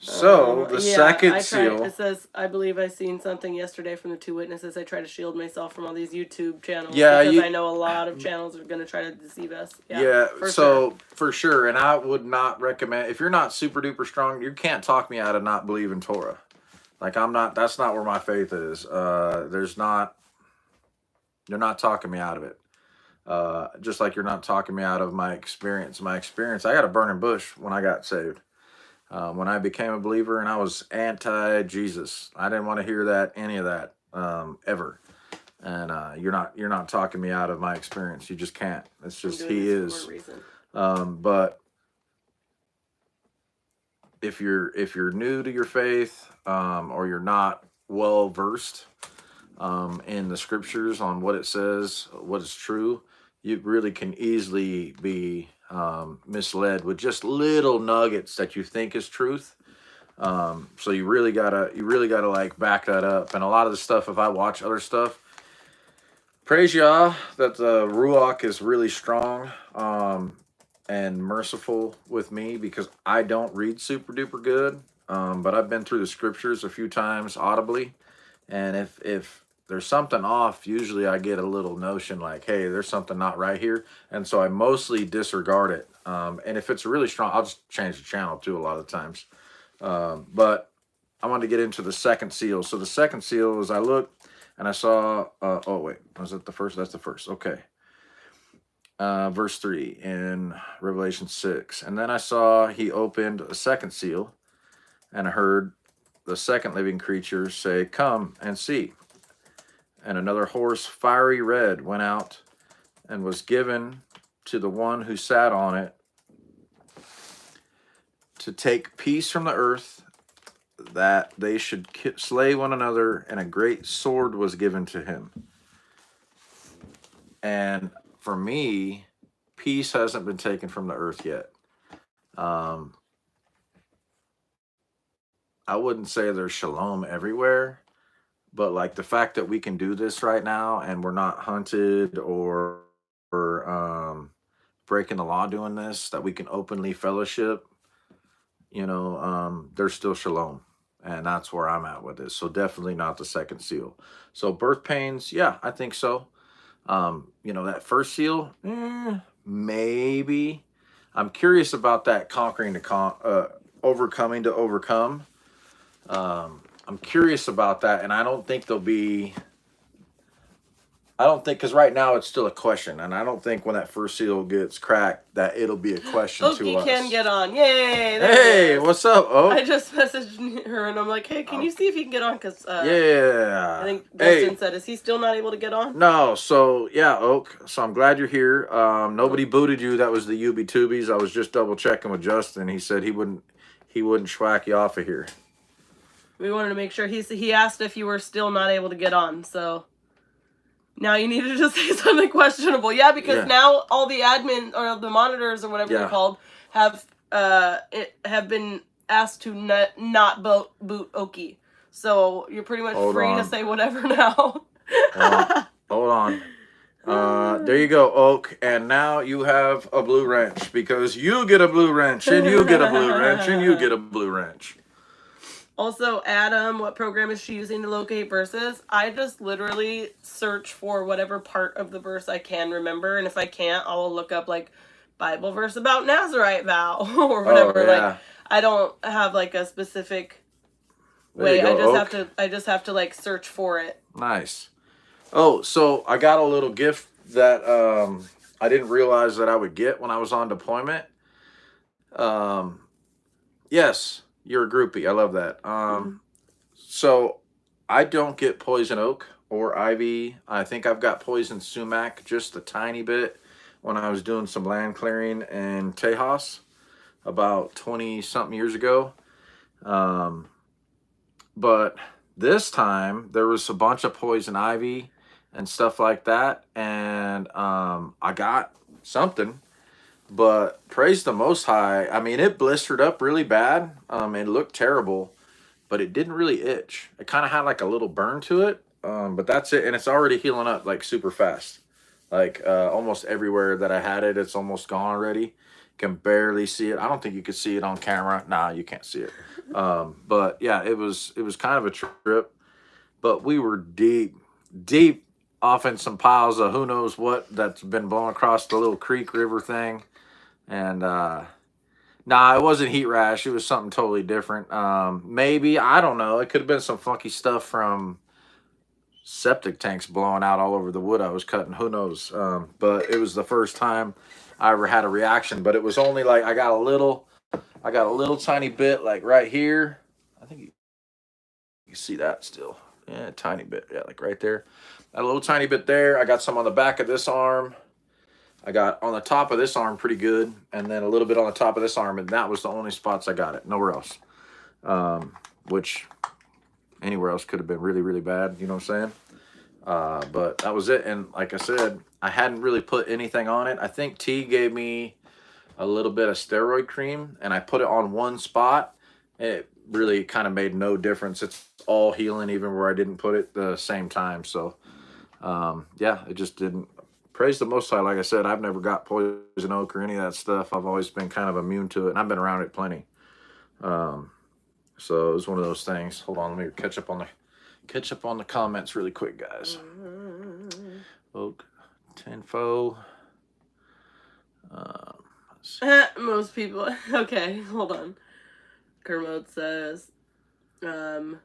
So the second seal. It says, I believe I seen something yesterday from the two witnesses. I try to shield myself from all these YouTube channels. Yeah, because I know a lot of channels are going to try to deceive us. Yeah, for sure. And I would not recommend, if you're not super duper strong, you can't talk me out of not believing Torah. Like that's not where my faith is. You're not talking me out of it. Just like you're not talking me out of my experience. I got a burning bush when I got saved. When I became a believer and I was anti-Jesus, I didn't want to hear any of that, ever. And you're not talking me out of my experience. You just can't. It's just he is. But if you're new to your faith, or you're not well versed in the scriptures on what it says, what is true, you really can easily be misled with just little nuggets that you think is truth. So you really gotta like back that up. And a lot of the stuff, if I watch other stuff, praise Yah that the Ruach is really strong and merciful with me, because I don't read super duper good. But I've been through the scriptures a few times audibly, and if there's something off, usually I get a little notion like, hey, there's something not right here, and so I mostly disregard it. And if it's really strong, I'll just change the channel too a lot of the times. But I wanted to get into the second seal. So the second seal was, I looked and I saw, oh wait, was it the first? That's the first. Okay. Verse 3 in Revelation 6. And then I saw he opened a second seal, and I heard the second living creature say, come and see. And another horse, fiery red, went out and was given to the one who sat on it to take peace from the earth, that they should slay one another, and a great sword was given to him. And for me, peace hasn't been taken from the earth yet. I wouldn't say there's shalom everywhere, but like the fact that we can do this right now and we're not hunted or breaking the law doing this, that we can openly fellowship, there's still shalom. And that's where I'm at with this. So definitely not the second seal. So birth pains, yeah, I think so. That first seal, maybe. I'm curious about that conquering to overcoming to overcome. I'm curious about that, and I don't think because right now it's still a question, and I don't think when that first seal gets cracked that it'll be a question to us. Okie can get on. Yay! Hey, what's up, Oak? I just messaged her and I'm like, hey, can you see if you can get on? Because yeah, I think Dustin said, is he still not able to get on? No, so yeah, Oak. So I'm glad you're here. Nobody booted you. That was the UB Tubies. I was just double checking with Justin. He said he wouldn't schwack you off of here. We wanted to make sure. He asked if you were still not able to get on, so now you need to just say something questionable. Yeah, because now all the admin or the monitors or whatever they're called have been asked to not boot Okie. So you're pretty much free to say whatever now. Hold on. There you go, Oak. And now you have a blue wrench, because you get a blue wrench, and you get a blue wrench, and you get a blue wrench. Also, Adam, what program is she using to locate verses? I just literally search for whatever part of the verse I can remember, and if I can't, I'll look up like Bible verse about Nazarite vow or whatever. Oh, yeah. Like, I don't have like a specific way. I just have to like search for it. Nice. Oh, so I got a little gift that I didn't realize that I would get when I was on deployment. Yes. You're a groupie. I love that. So I don't get poison oak or ivy. I think I've got poison sumac just a tiny bit when I was doing some land clearing in Tejas about 20-something years ago. But this time there was a bunch of poison ivy and stuff like that. And I got something. But praise the Most High. I mean, it blistered up really bad. It looked terrible, but it didn't really itch. It kind of had like a little burn to it, but that's it. And it's already healing up like super fast. Like almost everywhere that I had it, it's almost gone already. Can barely see it. I don't think you could see it on camera. Nah, you can't see it. But yeah, it was kind of a trip. But we were deep off in some piles of who knows what that's been blowing across the little creek river thing. And nah, it wasn't heat rash. It was something totally different. Maybe, I don't know. It could have been some funky stuff from septic tanks blowing out all over the wood I was cutting. Who knows? But it was the first time I ever had a reaction. But it was only like I got a little tiny bit like right here. I think you can see that still. Yeah, a tiny bit. Yeah, like right there. A little tiny bit there. I got some on the back of this arm. I got on the top of this arm pretty good, and then a little bit on the top of this arm, and that was the only spots I got it. Nowhere else. Which anywhere else could have been really, really bad. You know what I'm saying? But that was it. And like I said, I hadn't really put anything on it. I think T gave me a little bit of steroid cream, and I put it on one spot. It really kind of made no difference. It's all healing, even where I didn't put it the same time. So, yeah, it just didn't. Praise the Most High. Like I said, I've never got poison oak or any of that stuff. I've always been kind of immune to it, and I've been around it plenty. So it was one of those things. Hold on, let me catch up on the comments really quick, guys. Oak, tenfo. Most people. Okay, hold on. Kermode says, but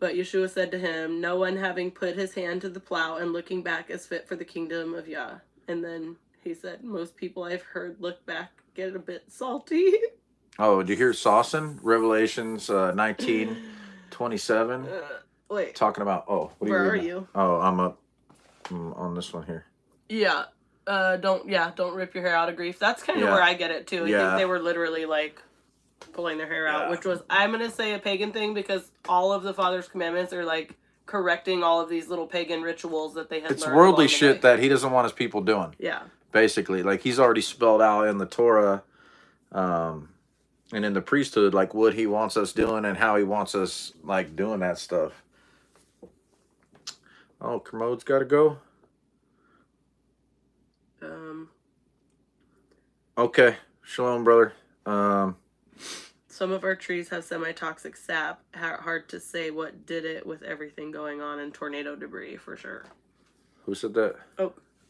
Yeshua said to him, "No one having put his hand to the plow and looking back is fit for the kingdom of Yah." And then he said, "Most people I've heard look back get a bit salty." Oh, did you hear Saucin? Revelations 19:27. Wait. Talking about, where are you? Oh, I'm up on this one here. Yeah. Don't rip your hair out of grief. That's kind of where I get it too. I think they were literally like pulling their hair out, which was, I'm going to say, a pagan thing, because all of the Father's commandments are like correcting all of these little pagan rituals that they had It's learned worldly shit that he doesn't want his people doing. Yeah. Basically, like he's already spelled out in the Torah, and in the priesthood, like what he wants us doing and how he wants us like doing that stuff. Oh, Kermode's got to go. Okay, shalom, brother. Some of our trees have semi-toxic sap. Hard to say what did it with everything going on in tornado debris, for sure. Who said that?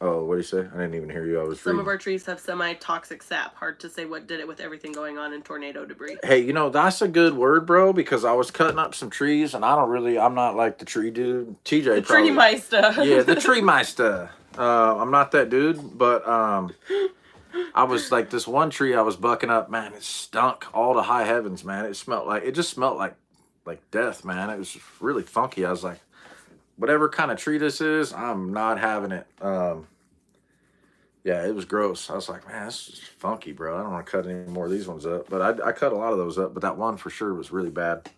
Oh, what did he say? I didn't even hear you. I was Some of our trees have semi-toxic sap. Hard to say what did it with everything going on in tornado debris. Hey, that's a good word, bro, because I was cutting up some trees, and I'm not like the tree dude. TJ the tree meister. Yeah, the tree meister. I'm not that dude, but I was like, this one tree I was bucking up, man, it stunk all to high heavens, man. It just smelled like death, man. It was really funky. I was like, whatever kind of tree this is, I'm not having it. Yeah, it was gross. I was like, man, this is funky, bro. I don't want to cut any more of these ones up. But I cut a lot of those up, but that one for sure was really bad.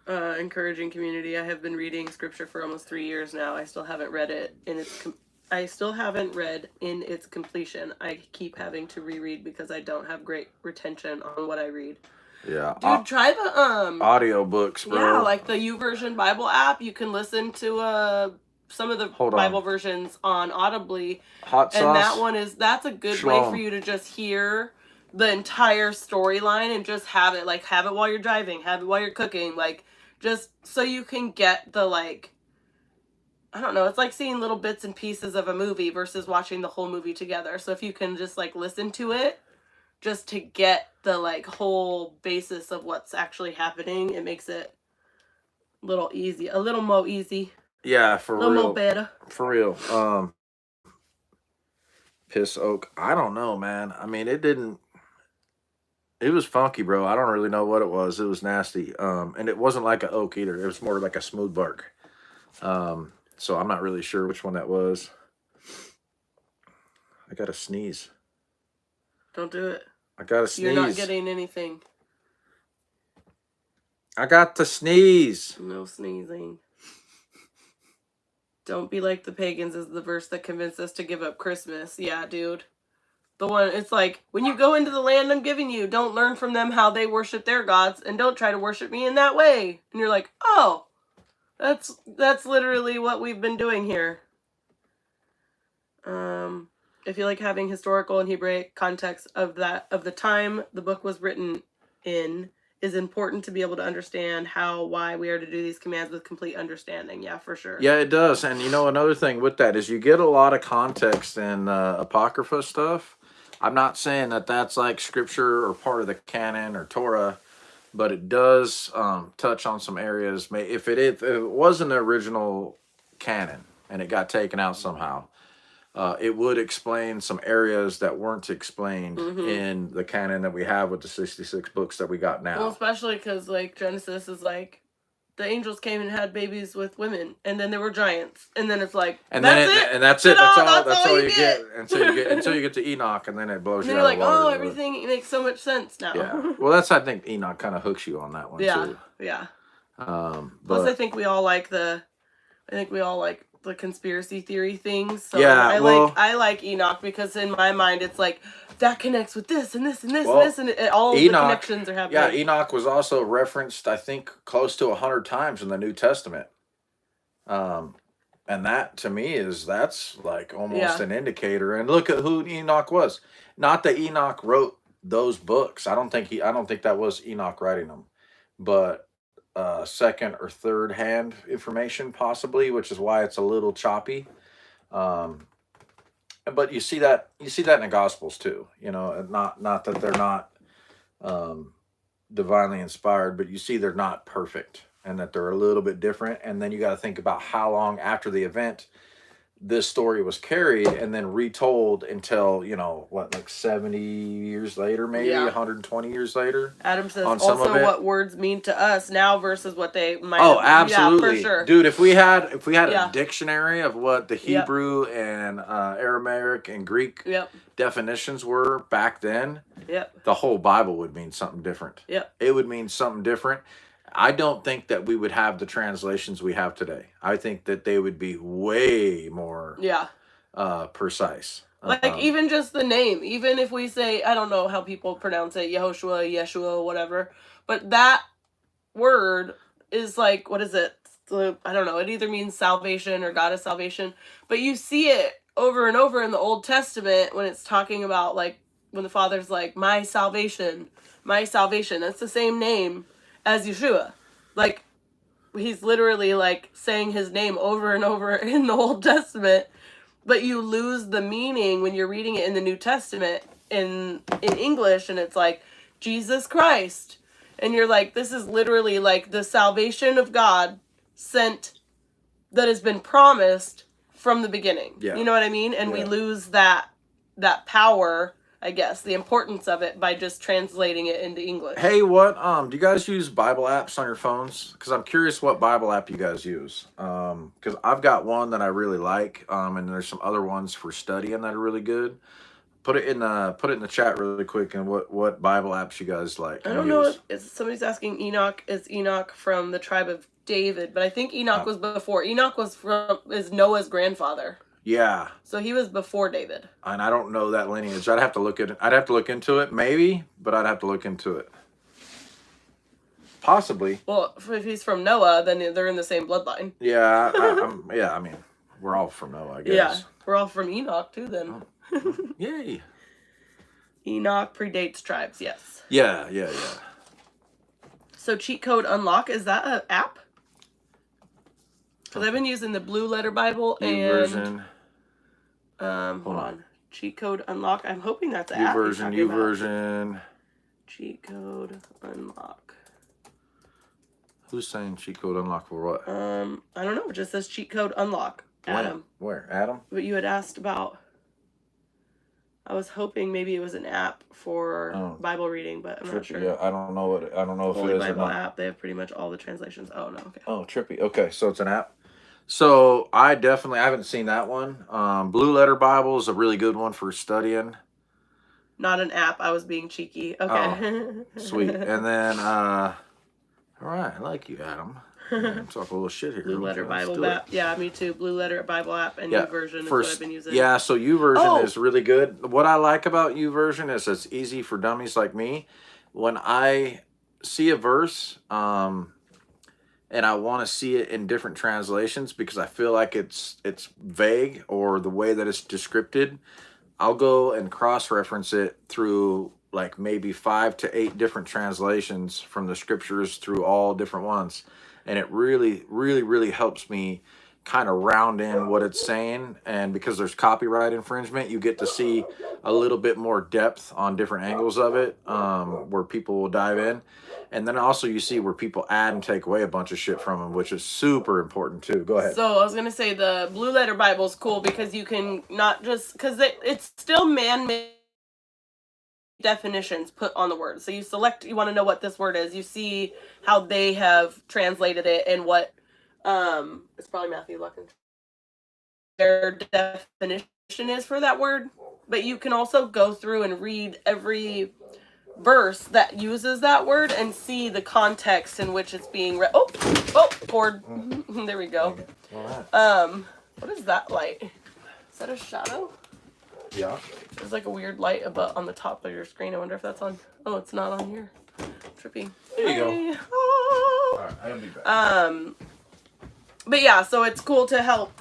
Encouraging community. I have been reading Scripture for almost 3 years now. I still haven't read it in its completion. I keep having to reread because I don't have great retention on what I read. Yeah. Dude, try the audio books, bro. Yeah, like the YouVersion Bible app. You can listen to some of the Bible versions on Audibly. Hot sauce. And that's a good way for you to just hear the entire storyline and just have it while you're driving, have it while you're cooking, like just so you can get the I don't know, it's like seeing little bits and pieces of a movie versus watching the whole movie together. So if you can just listen to it just to get the whole basis of what's actually happening, it makes it a little more easy. Yeah, for real. A little more better. For real. Piss oak. I don't know, man. I mean, it was funky, bro. I don't really know what it was. It was nasty. And it wasn't like an oak either. It was more like a smooth bark. So I'm not really sure which one that was. I gotta sneeze. Don't do it. I gotta sneeze. You're not getting anything. I got to sneeze. No sneezing. Don't be like the pagans is the verse that convinced us to give up Christmas. Yeah, dude. The one, it's like, when you go into the land I'm giving you, don't learn from them how they worship their gods, and don't try to worship me in that way. And you're like, oh, that's literally what we've been doing here. I feel like having historical and Hebraic context of the time the book was written in is important to be able to understand why we are to do these commands with complete understanding. Yeah, for sure. Yeah, it does. And another thing with that is you get a lot of context in Apocrypha stuff. I'm not saying that that's like scripture or part of the canon or Torah, but it does touch on some areas. If it wasn't the original canon and it got taken out somehow, it would explain some areas that weren't explained in the canon that we have with the 66 books that we got now. Well, especially because Genesis is the angels came and had babies with women, and then there were giants, and then it's that's it. That's all you get until you get to Enoch, and then it blows you out. And you're like, everything makes so much sense now. Yeah. Well, I think Enoch kind of hooks you on that one too. Yeah. Plus, I think we all like the the conspiracy theory things. So Yeah, I like Enoch because in my mind it's like that connects with this and this and this well, and this and all of the connections are happening. Yeah, Enoch was also referenced, I think, close to 100 times in the New Testament. And that to me that's like almost an indicator. And look at who Enoch was. Not that Enoch wrote those books. I don't think that was Enoch writing them, but second or third hand information possibly, which is why it's a little choppy. But you see that in the Gospels too. You know, not that they're not divinely inspired, but you see they're not perfect and that they're a little bit different. And then you got to think about how long after the event this story was carried and then retold until, like 70 years later, maybe 120 years later. Adam says also what words mean to us now versus what they might have. Absolutely. Yeah, for sure. Dude, if we had a dictionary of what the Hebrew and Aramaic and Greek definitions were back then, the whole Bible would mean something different. It would mean something different. I don't think that we would have the translations we have today. I think that they would be way more precise. Like even just the name, even if we say, I don't know how people pronounce it, Yehoshua, Yeshua, whatever, but that word is like, what is it? I don't know. It either means salvation or God is salvation, but you see it over and over in the Old Testament when it's talking about like when the Father's like, my salvation. That's the same name as Yeshua. Like he's literally like saying his name over and over in the Old Testament, but you lose the meaning when you're reading it in the New Testament in English, and it's like Jesus Christ, and you're like, this is literally like the salvation of God sent that has been promised from the beginning. You know what I mean? And we lose that power, I guess, the importance of it by just translating it into English. Hey, do you guys use Bible apps on your phones? Because I'm curious what Bible app you guys use. Because I've got one that I really like, and there's some other ones for studying that are really good. Put it in the chat really quick, and what Bible apps you guys like. I don't know if somebody's asking Enoch. Is Enoch from the tribe of David? But I think Enoch was before. Enoch is Noah's grandfather. Yeah. So he was before David. And I don't know that lineage. I'd have to look into it, maybe, but I'd have to look into it. Possibly. Well, if he's from Noah, then they're in the same bloodline. Yeah, I mean, we're all from Noah, I guess. Yeah, we're all from Enoch, too, then. Oh. Yay. Enoch predates tribes, yes. Yeah. So Cheat Code Unlock, is that an app? Because I've been using the Blue Letter Bible version. Hold on. Cheat Code Unlock. I'm hoping that's an app. Version. Cheat Code Unlock. Who's saying Cheat Code Unlock for what? I don't know. It just says Cheat Code Unlock. Adam. Where? Adam? But you had asked about. I was hoping maybe it was an app for Bible reading, but I'm not sure. Yeah, I don't know if it is Bible or not. app. They have pretty much all the translations. Oh no. Okay. Oh, trippy. Okay, so it's an app. So I haven't seen that one. Blue Letter Bible is a really good one for studying. Not an app. I was being cheeky. Okay. Oh, sweet. And then, all right, I like you, Adam. Talk a little shit here. Blue Letter Bible app. Yeah, me too. Blue Letter Bible app and YouVersion is what I've been using. Yeah, so YouVersion is really good. What I like about YouVersion is it's easy for dummies like me. When I see a verse, and I want to see it in different translations because I feel like it's vague or the way that it's descripted, I'll go and cross-reference it through like maybe 5 to 8 different translations from the scriptures through all different ones. And it really, really, really helps me kind of round in what it's saying. And because there's copyright infringement, you get to see a little bit more depth on different angles of it, where people will dive in. And then also you see where people add and take away a bunch of shit from them, which is super important too. Go ahead. So I was going to say the Blue Letter Bible is cool because you can not just, because it's still man-made definitions put on the word. So you want to know what this word is. You see how they have translated it and what, it's probably Matthew Luckins, their definition is for that word. But you can also go through and read every verse that uses that word and see the context in which it's being read. Poured. There we go. What is that light? Is that a shadow? Yeah. There's like a weird light above on the top of your screen. I wonder if that's on. Oh, it's not on here. Trippy. There you go. Oh. All right, I'll be back. But yeah, so it's cool to help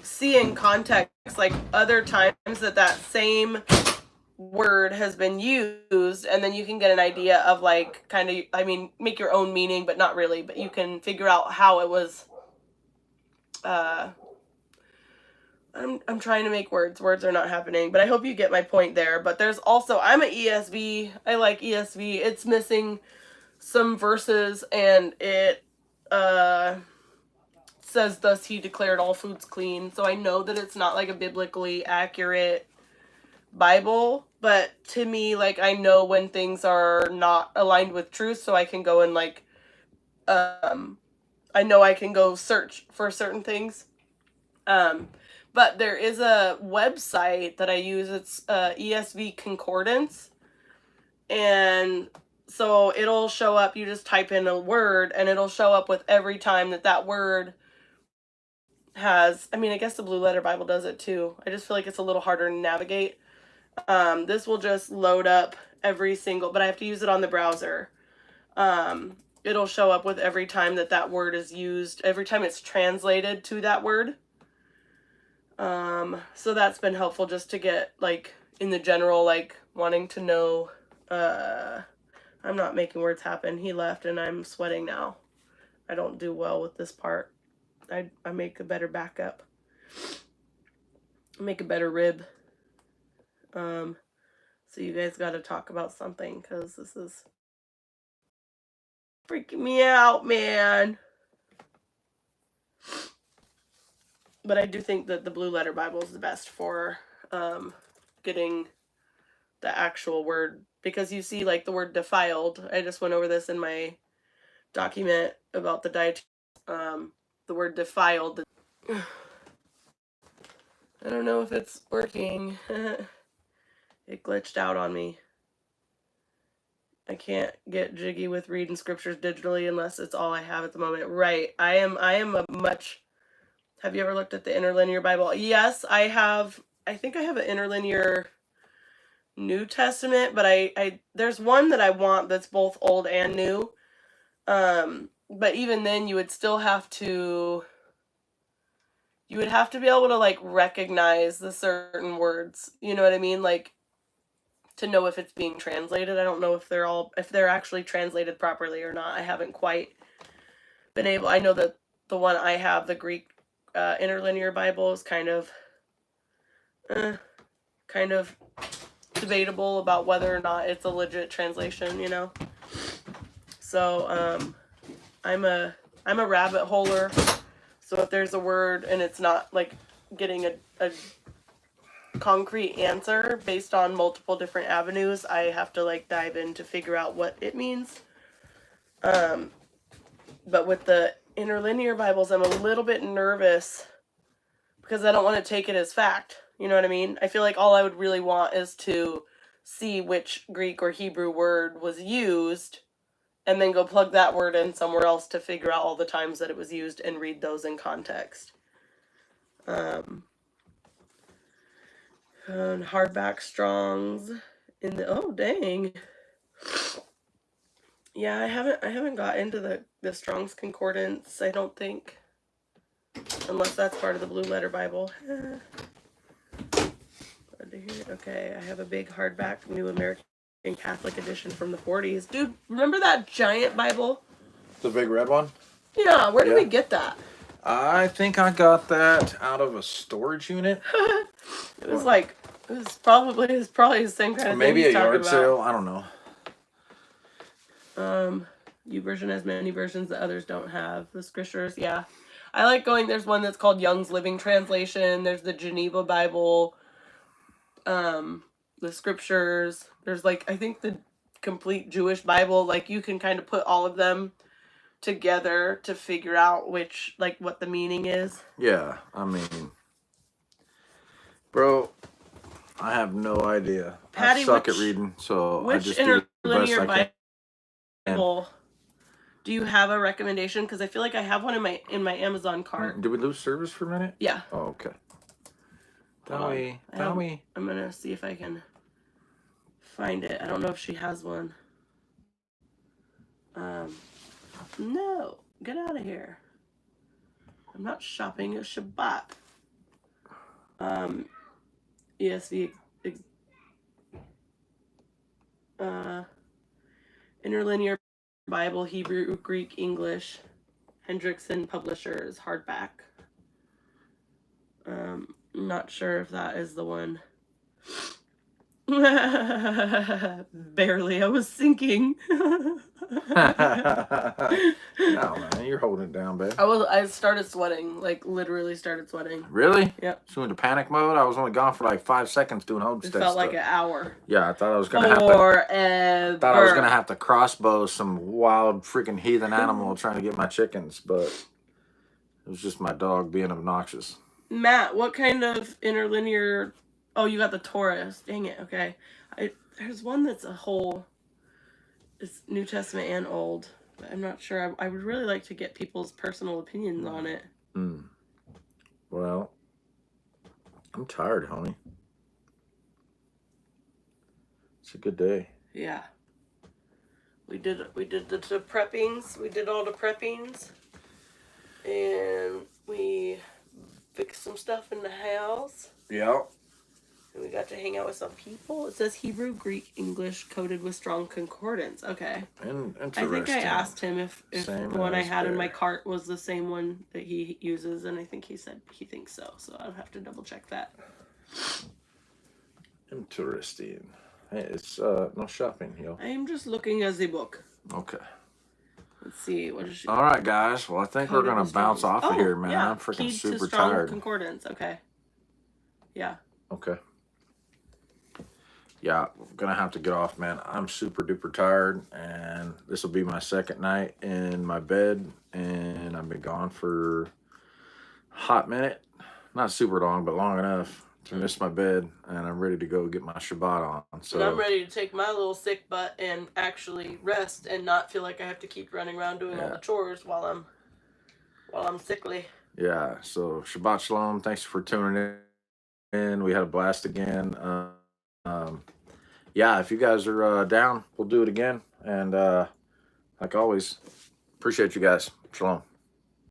see in context, like other times that same word has been used, and then you can get an idea of like kind of, I mean, make your own meaning, but not really, but you can figure out how it was. I'm trying to make words. Words are not happening, but I hope you get my point there. But there's also, I'm an ESV. I like ESV. It's missing some verses, and it says, "Thus he declared all foods clean." So I know that it's not like a biblically accurate Bible, but to me, like, I know when things are not aligned with truth, so I can go and like, I know I can go search for certain things. But there is a website that I use. It's ESV Concordance. And so it'll show up, you just type in a word, and it'll show up with every time that word has, I mean, I guess the Blue Letter Bible does it too. I just feel like it's a little harder to navigate. This will just load up every single, but I have to use it on the browser. It'll show up with every time that word is used, every time it's translated to that word. So that's been helpful just to get, like, in the general, like, wanting to know, I'm not making words happen. He left and I'm sweating now. I don't do well with this part. I make a better backup. I make a better rib. So you guys got to talk about something, because this is freaking me out, man. But I do think that the Blue Letter Bible is the best for getting the actual word, because you see, like, the word defiled. I just went over this in my document about the diet. The word defiled. I don't know if it's working. It glitched out on me. I can't get jiggy with reading scriptures digitally unless it's all I have at the moment. Right. I am a much... Have you ever looked at the interlinear Bible? Yes, I have. I think I have an interlinear New Testament, but I there's one that I want that's both old and new. But even then you would still have to... You would have to be able to, like, recognize the certain words. You know what I mean? Like, to know if it's being translated. I don't know if they're actually translated properly or not. I haven't quite been able. I know that the one I have, the Greek interlinear Bible, is kind of debatable about whether or not it's a legit translation, you know. So I'm a rabbit holer. So if there's a word and it's not, like, getting a concrete answer based on multiple different avenues, I have to, like, dive in to figure out what it means. But with the interlinear Bibles, I'm a little bit nervous because I don't want to take it as fact. You know what I mean? I feel like all I would really want is to see which Greek or Hebrew word was used and then go plug that word in somewhere else to figure out all the times that it was used and read those in context. And hardback Strongs in the... Oh, dang. Yeah, I haven't got into the Strong's Concordance, I don't think. Unless that's part of the Blue Letter Bible. Okay, I have a big hardback New American Catholic edition from the 40s. Dude, remember that giant Bible? The big red one? Yeah, where did we get that? I think I got that out of a storage unit. It was probably the same kind of thing. Maybe a yard sale. I don't know. YouVersion has many versions that others don't have. The Scriptures, yeah. I like going, there's one that's called Young's Living Translation. There's the Geneva Bible. The Scriptures. There's, like, I think the complete Jewish Bible. Like, you can kind of put all of them together to figure out which, like, what the meaning is. Yeah, I mean, bro, I have no idea. Patty, I suck at reading, so I just do the best I can. Bible Do you have a recommendation? Because I feel like I have one in my Amazon cart. Did we lose service for a minute? Yeah. Oh, okay. I'm Tommy. gonna see if I can find it. I don't know if she has one. No, get out of here. I'm not shopping at Shabbat. ESV. Interlinear Bible, Hebrew, Greek, English. Hendrickson Publishers, hardback. Not sure if that is the one. Barely, I was sinking. No, man, you're holding it down, babe. I started sweating, like literally started sweating. Really? Yep. So into panic mode? I was only gone for like 5 seconds doing homestead It felt stuff. like an hour. Yeah, I thought I was gonna have to crossbow some wild freaking heathen animal trying to get my chickens, but it was just my dog being obnoxious. Matt, what kind of interlinear? Oh, you got the Taurus. Dang it. Okay. There's one that's it's New Testament and Old. But I'm not sure. I would really like to get people's personal opinions on it. Well, I'm tired, homie. It's a good day. Yeah. We did the preppings. We did all the preppings. And we fixed some stuff in the house. Yeah. And we got to hang out with some people. It says Hebrew, Greek, English, coded with strong concordance. Okay. Interesting. I think I asked him if the one I had in my there. cart was the same one that he uses, and I think he said he thinks so. So I'll have to double check that. Interesting. Hey, it's no shopping, yo. I am just looking at the book. Okay. Let's see. What is she? All right, guys. Well, I think we're gonna bounce off of here, man. I'm freaking Keyed super to strong tired. Concordance. Okay. Yeah. Okay. Yeah, I'm gonna have to get off, man. I'm super duper tired, and this will be my second night in my bed, and I've been gone for a hot minute. Not super long, but long enough to miss my bed, and I'm ready to go get my Shabbat on. So and I'm ready to take my little sick butt and actually rest and not feel like I have to keep running around doing all the chores while I'm sickly. Yeah. So Shabbat Shalom. Thanks for tuning in. We had a blast again. Yeah, if you guys are down, we'll do it again. And like always, appreciate you guys. Shalom.